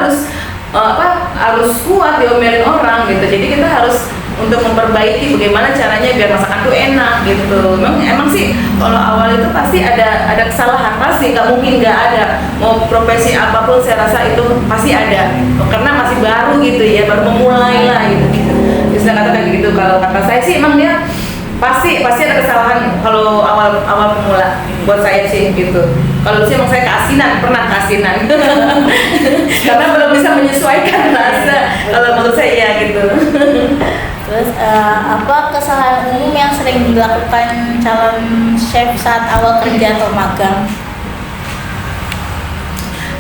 harus kuat diomelin orang gitu. Jadi kita harus untuk memperbaiki bagaimana caranya biar masakan tuh enak gitu. Emang sih kalau awal itu pasti ada kesalahan, pasti nggak mungkin nggak ada. Mau profesi apapun saya rasa itu pasti ada, karena masih baru gitu ya, baru memulai lah gitu. Bisa kata kayak gitu. Kalau kata saya sih emang dia pasti ada kesalahan kalau awal pemula, buat saya sih gitu. Kalau sih emang saya pernah keasinan karena belum bisa menyesuaikan rasa, kalau menurut saya gitu. Terus apa kesalahan umum yang sering dilakukan calon chef saat awal kerja atau magang?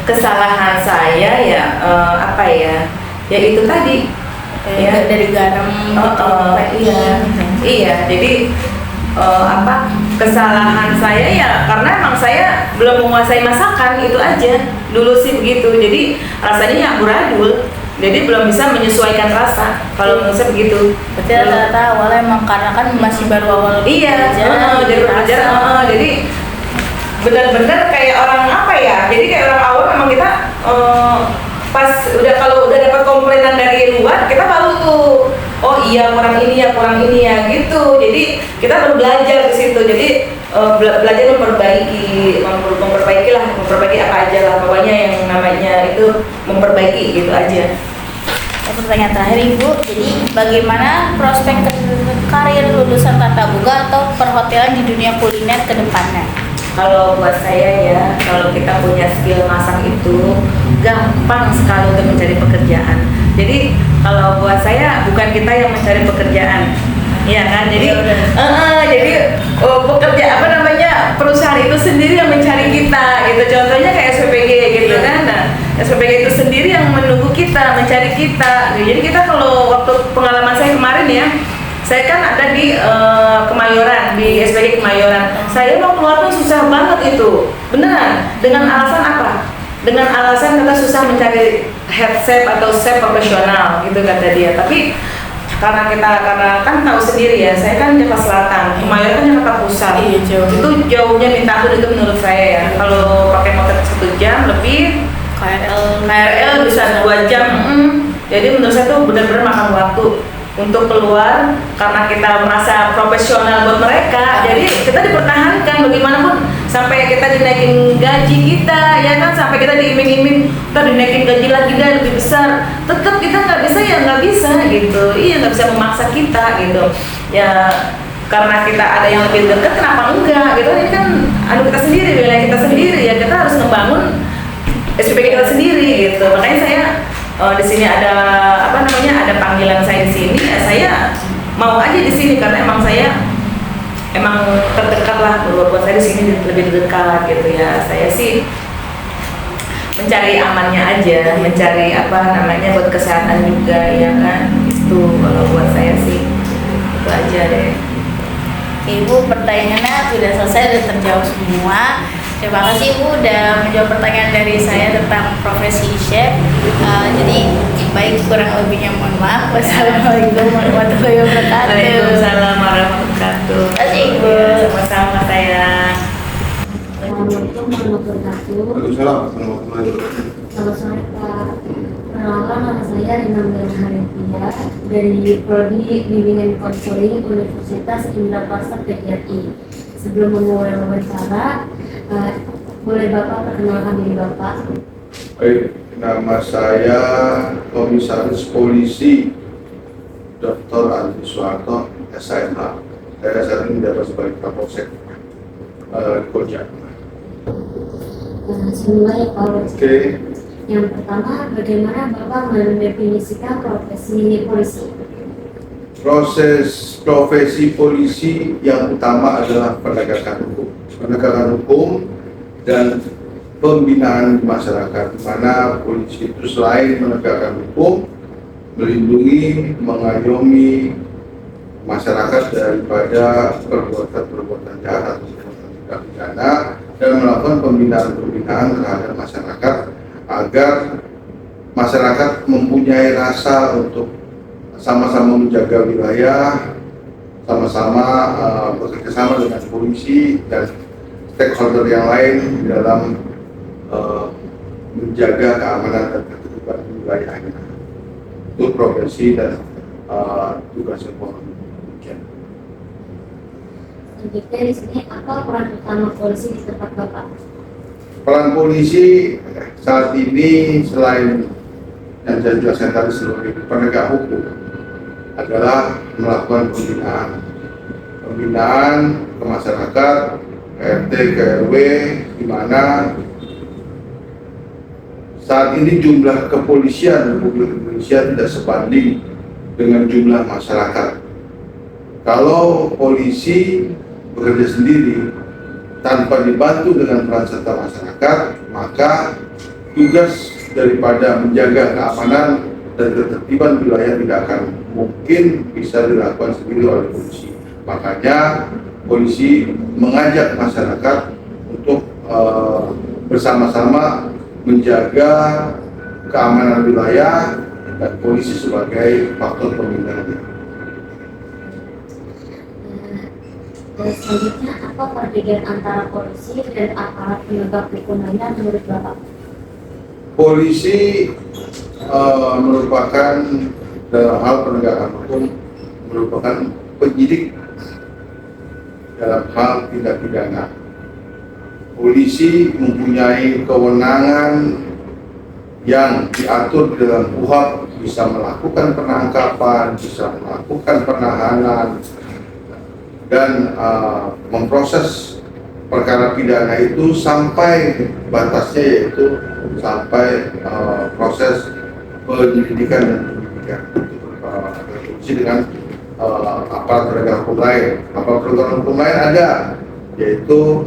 Kesalahan saya ya ya itu tadi ya, dari garam iya jadi kesalahan saya ya karena emang saya belum menguasai masakan, itu aja. Dulu sih begitu, jadi rasanya ya amburadul, jadi belum bisa menyesuaikan rasa. Kalau menurut saya begitu. Berarti rata-rata awalnya emang karena kan masih baru awal Iya, jadi belajar, jadi benar-benar kayak orang apa ya? Jadi kayak orang awam memang kita pas kalau udah dapat komplainan dari luar, kita baru tuh, oh iya kurang ini ya gitu. Jadi kita baru belajar di situ. Jadi belajar memperbaiki apa aja lah. Pokoknya yang namanya itu memperbaiki gitu aja. Pertanyaan terakhir Ibu, jadi bagaimana prospek karir lulusan Tata Boga atau perhotelan di dunia kuliner ke depannya? Kalau buat saya ya, kalau kita punya skill masak itu gampang sekali untuk mencari pekerjaan. Jadi kalau buat saya bukan kita yang mencari pekerjaan, ya kan? Jadi pekerja apa namanya perusahaan itu sendiri yang mencari kita, gitu. Contohnya kayak SPPG gitu kan. Nah, SPPG itu sendiri yang menunggu kita, mencari kita. Jadi kita kalau waktu pengalaman saya kemarin ya. Saya kan ada di Kemayoran, di SPG Kemayoran. Saya mau keluar tuh susah banget itu, beneran. Dengan alasan apa? Dengan alasan kita susah mencari head chef atau chef profesional, gitu kata dia. Tapi karena kan tahu sendiri ya, saya kan Jakarta Selatan, Kemayoran kan Jakarta Pusat. Iya, jauh. Itu jauhnya minta ampun itu menurut saya ya. Kalau pakai motor 1 jam lebih, KRL bisa 2 jam. Jadi menurut saya tuh benar-benar makan waktu untuk keluar karena kita merasa profesional buat mereka. Jadi kita dipertahankan bagaimanapun sampai kita dinaikin gaji kita, ya kan, sampai kita diiming-iming kita dinaikin gaji lagi dan lebih besar, tetap kita nggak bisa ya nggak bisa gitu. Iya, nggak bisa memaksa kita gitu ya, karena kita ada yang lebih dekat kenapa enggak gitu. Ini kan kita sendiri, wilayah kita sendiri, ya kita harus membangun SPPG kita sendiri gitu. Makanya saya di sini ada ada panggilan saya di sini, ya saya mau aja di sini karena emang saya terdekat lah, buat saya di sini lebih dekat gitu ya. Saya sih mencari amannya aja, mencari buat kesehatan juga ya kan. Itu kalau buat saya sih itu aja deh. Ibu, pertanyaannya sudah selesai, sudah terjawab semua. Terima kasih Ibu udah menjawab pertanyaan dari saya tentang profesi chef. Jadi baik kurang lebihnya mohon maaf. Wassalamualaikum warahmatullahi wabarakatuh. Waalaikumsalam warahmatullahi wabarakatuh. Terima kasih Ibu. Sama-sama sayang. Assalamualaikum warahmatullahi wabarakatuh. Waalaikumsalam warahmatullahi wabarakatuh. Selamat sore Pak. Perkenalkan, nama saya Rina Harintia dari Prodi Bimbingan Konseling Universitas Indraprasta PGRI. Sebelum memulai wawancara, boleh Bapak perkenalkan diri Bapak? Baik, nama saya Komisaris Polisi Dr. Andi Suharto, SIMH. Saya saat ini menjabat sebagai Kapolsek Koja. Sebelumnya Pak, Oke, yang pertama, bagaimana Bapak mendefinisikan profesi polisi? proses profesi polisi yang utama adalah penegakan hukum dan pembinaan di masyarakat, di mana polisi itu selain menegakkan hukum, melindungi, mengayomi masyarakat daripada perbuatan jahat atau perbuatan tindak pidana, dan melakukan pembinaan terhadap masyarakat agar masyarakat mempunyai rasa untuk sama-sama menjaga wilayah, sama-sama bekerjasama dengan polisi dan stakeholder yang lain dalam menjaga keamanan dan ketertiban di wilayahnya. Itu profesi dan tugas Polri. Selanjutnya di sini, apa peran utama polisi di tempat Bapak? Peran polisi saat ini selain yang saya jelaskan tadi sebagai penegak hukum adalah melakukan pembinaan ke masyarakat, ke RT, ke RW, di mana saat ini jumlah kepolisian Republik Indonesia tidak sebanding dengan jumlah masyarakat. Kalau polisi bekerja sendiri tanpa dibantu dengan peran serta masyarakat, maka tugas daripada menjaga keamanan dan ketertiban wilayah tidak akan mungkin bisa dilakukan sendiri oleh polisi. Makanya polisi mengajak masyarakat untuk bersama-sama menjaga keamanan wilayah dan polisi sebagai faktor pembinaan. Dan selanjutnya, apa perbedaan antara polisi dan aparat penegak hukum lainnya menurut Bapak? Polisi merupakan dalam hal penegakan hukum merupakan penyidik dalam hal tindak pidana. Polisi mempunyai kewenangan yang diatur di dalam KUHP, bisa melakukan penangkapan, bisa melakukan penahanan, dan memproses perkara pidana itu sampai batasnya, yaitu sampai proses penyelidikan dan penyidikan. Polisi dengan aparat penegak hukum lain. Aparat penegak hukum lain ada, yaitu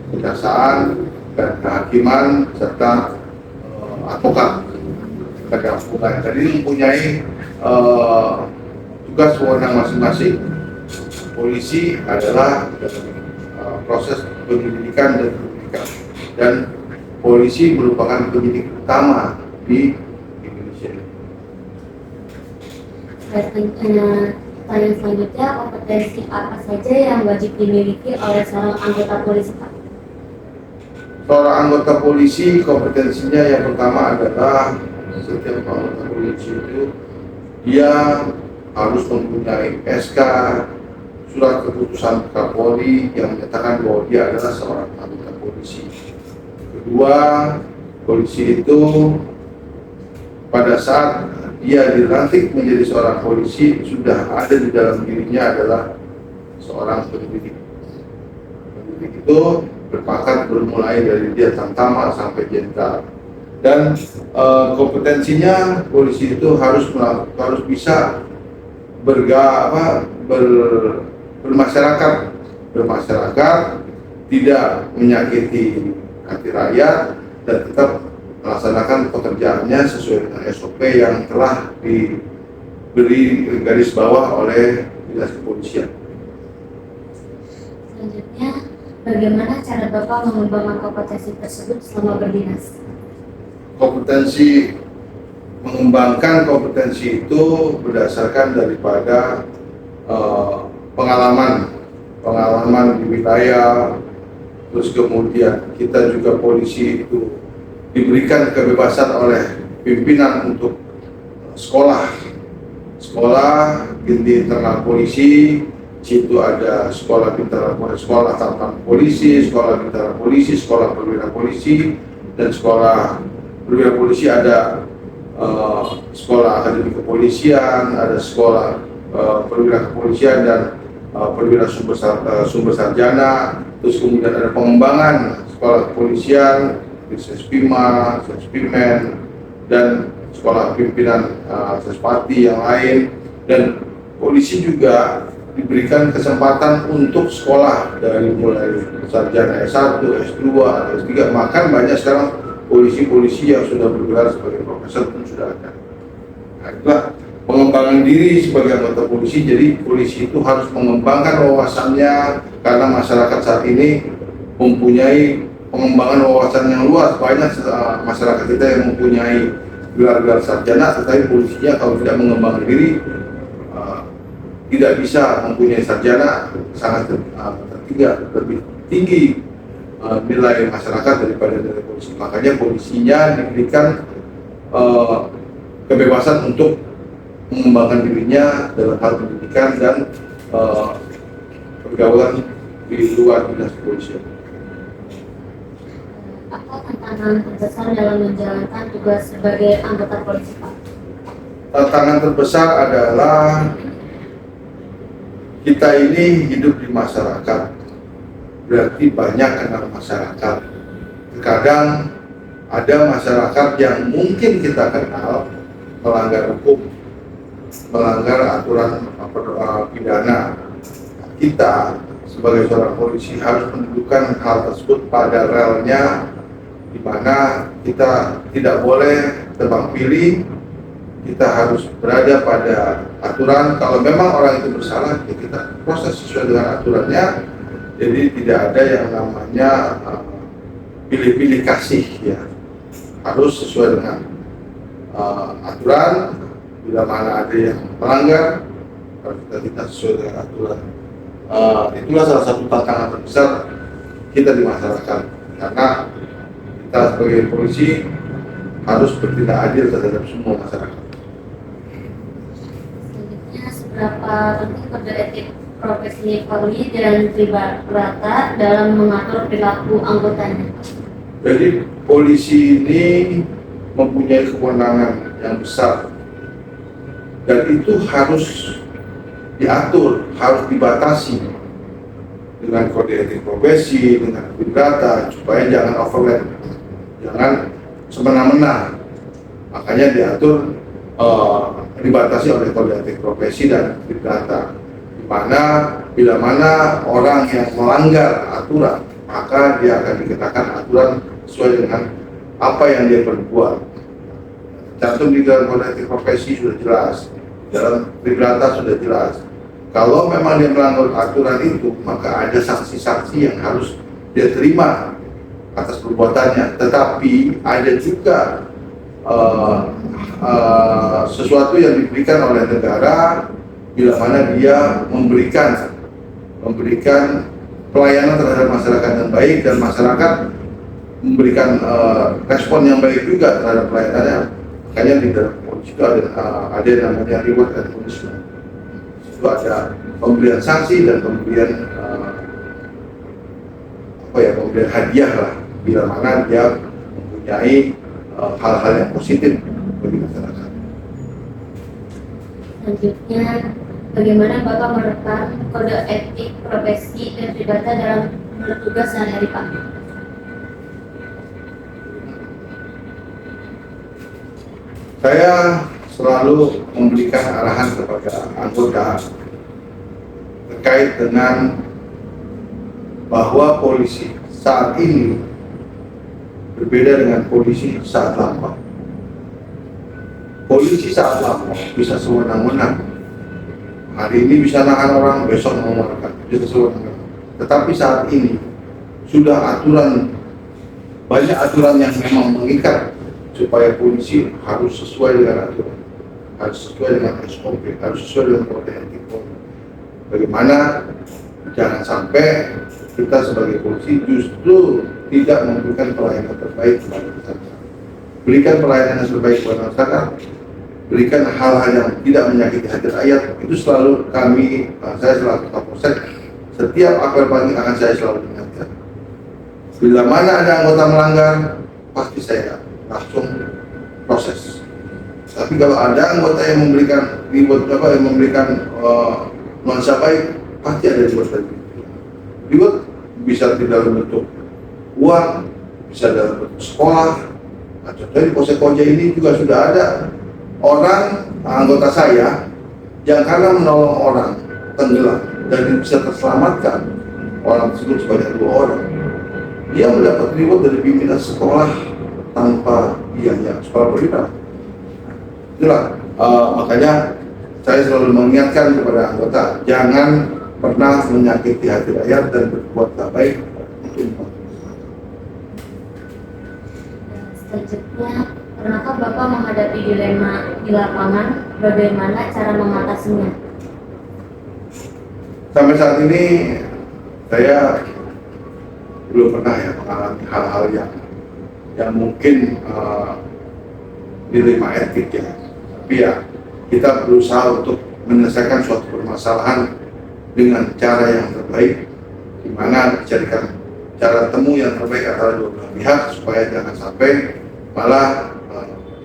kejaksaan dan kehakiman serta advokat penegak hukum lain. Jadi mempunyai tugas wewenang masing-masing. Polisi adalah proses penyelidikan dan penyidikan, dan polisi merupakan penyidik utama di Indonesia. Pertanyaan selanjutnya, kompetensi apa saja yang wajib dimiliki oleh seorang anggota polisi, Pak? Seorang anggota polisi kompetensinya yang pertama adalah setiap anggota polisi itu dia harus mempunyai SK, surat keputusan Kapolri yang menyatakan bahwa dia adalah seorang anggota polisi. Kedua, polisi itu pada saat dia dilantik menjadi seorang polisi sudah ada di dalam dirinya adalah seorang pendidik. Pendidik itu berpangkat bermulai dari dia tamtama sampai jenderal, dan kompetensinya polisi itu harus bisa bermasyarakat, tidak menyakiti hati rakyat, dan tetap melaksanakan pekerjaannya sesuai dengan SOP yang telah diberi garis bawah oleh dinas kepolisian. Selanjutnya, bagaimana cara Bapak mengembangkan kompetensi tersebut selama berdinas? Mengembangkan kompetensi itu berdasarkan daripada pengalaman di wilayah, terus kemudian kita juga polisi itu diberikan kebebasan oleh pimpinan untuk sekolah di internal polisi. Situ ada sekolah bintara polisi, sekolah tampan polisi, sekolah bintara polisi, sekolah perwira polisi, dan sekolah perwira polisi ada sekolah akademi kepolisian, ada sekolah perwira kepolisian dan perwira sumber sarjana. Terus kemudian ada pengembangan sekolah kepolisian, Sespima, Sespimen, dan sekolah pimpinan Sespati yang lain. Dan polisi juga diberikan kesempatan untuk sekolah dari mulai sarjana S1, S2, atau S3. Bahkan banyak sekarang polisi-polisi yang sudah bergelar sebagai profesor pun sudah ada. Nah, itulah pengembangan diri sebagai anggota polisi. Jadi polisi itu harus mengembangkan wawasannya, karena masyarakat saat ini mempunyai pengembangan wawasan yang luas. Banyak masyarakat kita yang mempunyai gelar-gelar sarjana, tetapi polisinya kalau tidak mengembangkan diri tidak bisa mempunyai sarjana, sangat lebih tinggi nilai masyarakat daripada nilai polisi. Makanya polisinya diberikan kebebasan untuk mengembangkan dirinya dalam hal pendidikan dan pergaulan di luar dinas kepolisian. Apa tantangan terbesar dalam menjalankan tugas sebagai anggota polisi, Pak? Tantangan terbesar adalah kita ini hidup di masyarakat, berarti banyak kenal masyarakat. Terkadang ada masyarakat yang mungkin kita kenal melanggar hukum, melanggar aturan pidana. Kita sebagai seorang polisi harus mendudukan hal tersebut pada relnya, di mana kita tidak boleh tebang pilih. Kita harus berada pada aturan. Kalau memang orang itu bersalah, ya kita proses sesuai dengan aturannya. Jadi tidak ada yang namanya pilih-pilih kasih ya, harus sesuai dengan aturan. Bila mana ada yang melanggar, kalau kita tidak sesuai dengan aturan, itulah salah satu tantangan terbesar kita di masyarakat, karena kita sebagai polisi harus bertindak adil terhadap semua masyarakat. Selanjutnya, seberapa penting kode etik profesi Polri dan Tribrata dalam mengatur perilaku anggotanya? Jadi polisi ini mempunyai kewenangan yang besar dan itu harus diatur, harus dibatasi dengan kode etik profesi, dengan Tribrata, supaya jangan overlap, jangan semena-mena. Makanya diatur, dibatasi oleh kode etik profesi dan Tribrata, di mana bila mana orang yang melanggar aturan, maka dia akan dikenakan aturan sesuai dengan apa yang dia perbuat. Cantum di dalam kode etik profesi sudah jelas, dalam Tribrata sudah jelas. Kalau memang dia melanggar aturan itu, maka ada sanksi-sanksi yang harus dia terima atas perbuatannya. Tetapi ada juga sesuatu yang diberikan oleh negara bila mana dia memberikan pelayanan terhadap masyarakat yang baik, dan masyarakat memberikan respon yang baik juga terhadap pelayanannya. Makanya di dalam polisi itu ada yang namanya reward and punishment. Itu ada pemberian sanksi dan pemberian pemberian hadiah lah bila mana dia mempunyai hal-hal yang positif bagi masyarakat. Selanjutnya, bagaimana Bapak menerapkan kode etik profesi dan Tribrata dalam bertugas sehari-hari, Pak? Saya selalu memberikan arahan kepada anggota terkait dengan bahwa polisi saat ini berbeda dengan polisi saat lampau. Polisi saat lampau bisa sewenang-wenang. Hari ini bisa nahan orang, besok mengeluarkan, bisa sewenang-wenang. Tetapi saat ini sudah banyak aturan yang memang mengikat supaya polisi harus sesuai dengan aturan, harus sesuai dengan SOP, harus sesuai dengan kode etik Polri. Bagaimana jangan sampai kita sebagai polisi justru tidak memberikan pelayanan terbaik kepada masyarakat. Berikan pelayanan yang terbaik kepada masyarakat, berikan hal-hal yang tidak menyakiti hati rakyat. Itu selalu saya selaku Kapolsek, setiap apel pagi akan saya selalu ingatkan. Bila mana ada anggota melanggar, pasti saya langsung proses. Tapi kalau ada anggota yang memberikan nuansa baik, pasti ada reward lagi. Reward bisa dalam bentuk uang, bisa dalam bentuk sekolah. Nah, contohnya di Polsek Koja ini juga sudah ada orang anggota saya yang karena menolong orang tenggelam dan bisa terselamatkan orang tersebut sebanyak 2 orang, dia mendapat reward dari pimpinan sekolah tanpa biaya, sekolah perwira. Itulah makanya saya selalu mengingatkan kepada anggota, jangan pernah menyakiti hati rakyat dan berbuat tak baik untuk masyarakat. Selanjutnya, pernahkah Bapak menghadapi dilema di lapangan? Bagaimana cara mengatasinya? Sampai saat ini saya belum pernah mengalami hal-hal yang mungkin dilema etik ya. Tapi ya kita berusaha untuk menyelesaikan suatu permasalahan dengan cara yang terbaik, di mana dicarikan cara temu yang terbaik antara dua belah pihak supaya jangan sampai malah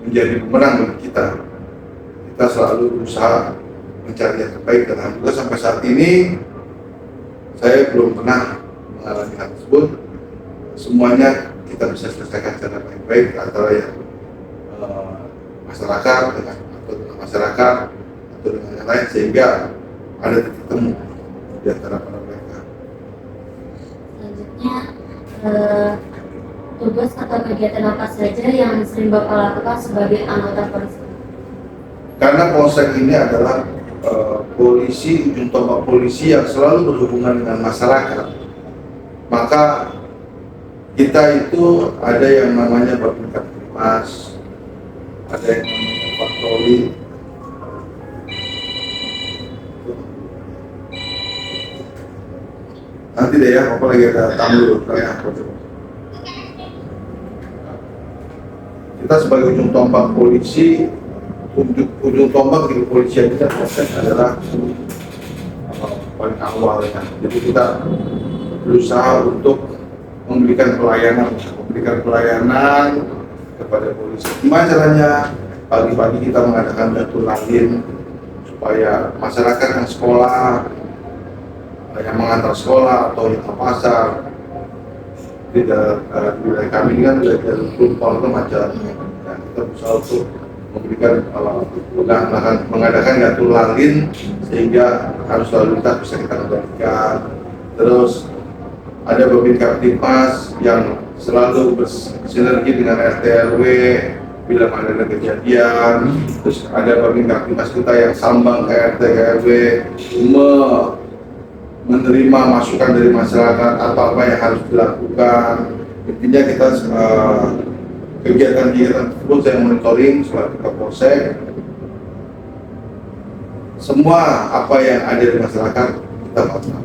menjadi bumerang bagi kita. Kita selalu berusaha mencari yang terbaik, dan alhamdulillah sampai saat ini saya belum pernah mengalami hal tersebut. Semuanya kita bisa selesaikan secara baik-baik antara yang masyarakat dengan masyarakat atau dengan yang lain, sehingga ada titik temu di antara para mereka. Selanjutnya, tugas atau kegiatan apa saja yang sering Bapak lakukan sebagai anggota polisi? Karena Polsek ini adalah polisi, ujung tombak polisi yang selalu berhubungan dengan masyarakat, Maka kita itu ada yang namanya Babin Kamtipmas, ada yang namanya patroli. Nanti deh ya, apa lagi ada tamu dulu, kayak apa coba. Kita sebagai ujung tombak polisi, ujung tombak di kepolisian kita adalah paling awal ya. Jadi kita berusaha untuk memberikan pelayanan kepada polisi. Gimana caranya? Pagi-pagi kita mengadakan datul lalin supaya masyarakat yang sekolah, yang mengantar sekolah atau yang ke pasar, tidak wilayah kami ini kan ada jalur tumpal itu macam, dan kita berusaha untuk memberikan mengadakan datul lalin sehingga harus lalu lintas bisa kita kendalikan. Terus ada Babin Kamtipmas yang selalu bersinergi dengan RT RW bila ada kejadian. Terus ada Babin Kamtipmas kita yang sambang ke RT RW menerima masukan dari masyarakat apa yang harus dilakukan. Intinya kita kegiatan-kegiatan tersebut saya monitoring selaku Kapolsek. Semua apa yang ada di masyarakat kita pantau.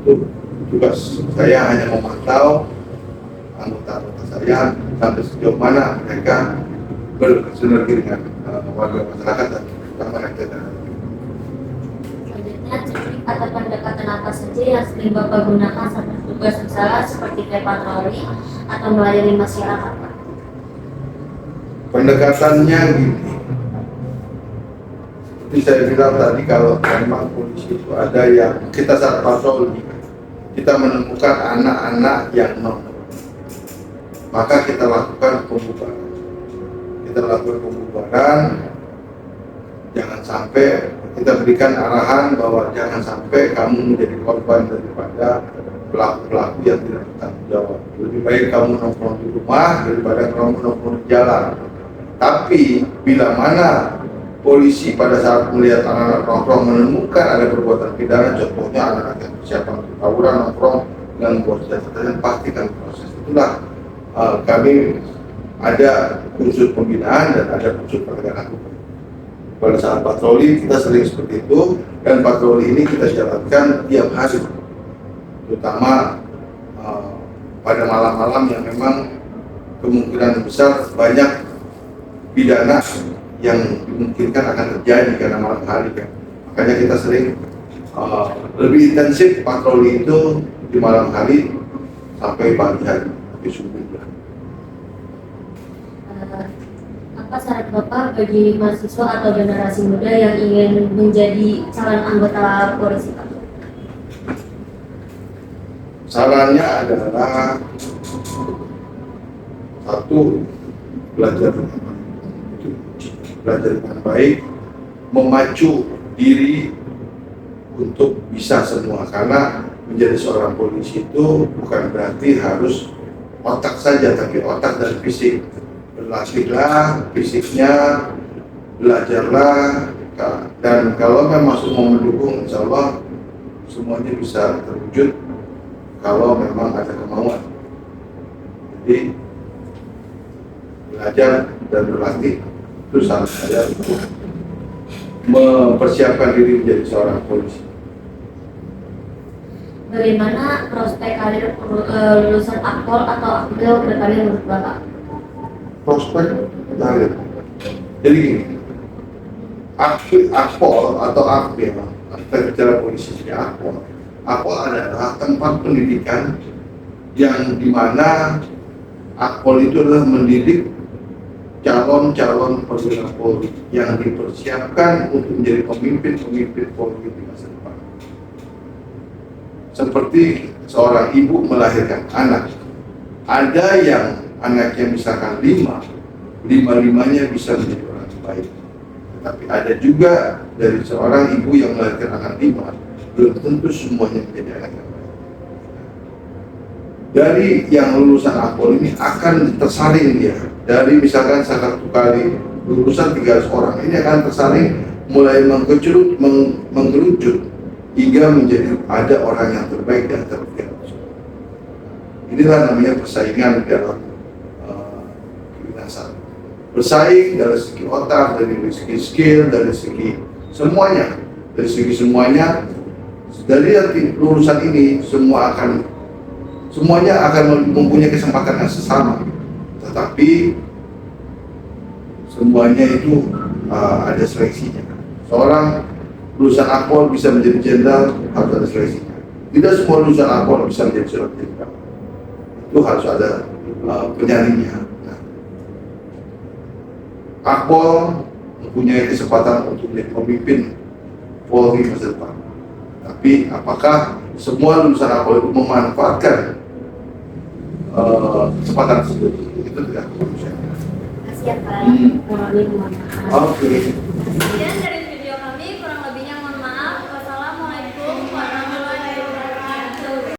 Itu tugas saya, hanya memantau anggota-anggota saya sampai sejauh mana mereka bersinergi dengan warga masyarakat dan terutama RT. Selanjutnya, teknik atau pendekatan apa saja yang sering Bapak gunakan saat bertugas, misalnya seperti kayak patroli atau melayani masyarakat? Pendekatannya gini, seperti saya bilang tadi, kalau memang polisi itu ada yang kita saat patroli, kita menemukan anak-anak yang non, maka kita lakukan pembubaran. Jangan sampai kita berikan arahan bahwa jangan sampai kamu menjadi korban daripada pelaku-pelaku yang tidak bertanggung jawab. Lebih baik kamu nongkrong di rumah daripada kamu nongkrong di jalan. Tapi bila mana polisi pada saat melihat anak-anak nongkrong menemukan ada perbuatan pidana, contohnya anak-anak yang persiapan untuk tawuran nongkrong dengan membawa senjata, pasti kan proses. Itulah kami ada unsur pembinaan dan ada unsur penegakan hukum. Pada saat patroli kita sering seperti itu, dan patroli ini kita jalankan tiap hari, terutama pada malam-malam yang memang kemungkinan besar banyak pidana yang dimungkinkan akan terjadi karena malam hari kan. Makanya kita sering lebih intensif patroli itu di malam hari sampai pagi hari, sampai subuh. Apa saran Bapak bagi mahasiswa atau generasi muda yang ingin menjadi calon anggota polisi, Pak? Sarannya adalah satu, belajar dengan baik, memacu diri untuk bisa semua, karena menjadi seorang polisi itu bukan berarti harus otak saja, tapi otak dan fisik. Berlatihlah fisiknya, belajarlah, dan kalau memang semua mendukung, insya Allah semuanya bisa terwujud kalau memang ada kemauan. Jadi belajar dan berlatih itu salah saya untuk mempersiapkan diri menjadi seorang polisi. Bagaimana prospek karir lulusan Akpol atau Akpil ke depannya menurut Bapak? Prospek karir. Jadi gini, Akpol atau Akpil, kita bicara polisi jadi Akpol. Akpol adalah tempat pendidikan yang dimana Akpol itu adalah mendidik calon-calon perwira Polri yang dipersiapkan untuk menjadi pemimpin Polri di masa depan. Seperti seorang ibu melahirkan anak, ada yang anaknya misalkan 5-limanya bisa menjadi orang baik. Tapi ada juga dari seorang ibu yang melahirkan anak 5, belum tentu semuanya menjadi anak yang baik. Dari yang lulusan Akpol ini akan tersaring dia. Dari misalkan satu kali lulusan 300 orang, ini akan tersaring mulai menggerucut hingga menjadi ada orang yang terbaik dan terbaik. Inilah namanya persaingan dalam kedinasan. Bersaing dari segi otak, dari segi skill, dari segi semuanya, dari lulusan ini semuanya akan mempunyai kesempatan yang sama, tetapi semuanya itu ada seleksinya. Seorang lulusan Akpol bisa menjadi jenderal, harus ada seleksinya. Tidak semua lulusan Akpol bisa menjadi seorang jenderal. Itu harus ada penyaringnya. Nah, Akpol mempunyai kesempatan untuk menjadi pemimpin Polri masa depan. Tapi apakah semua lulusan Akpol itu memanfaatkan kesempatan tersebut? Itu tidak perlu saya. Kasihan Pak. Oke. Kemudian dari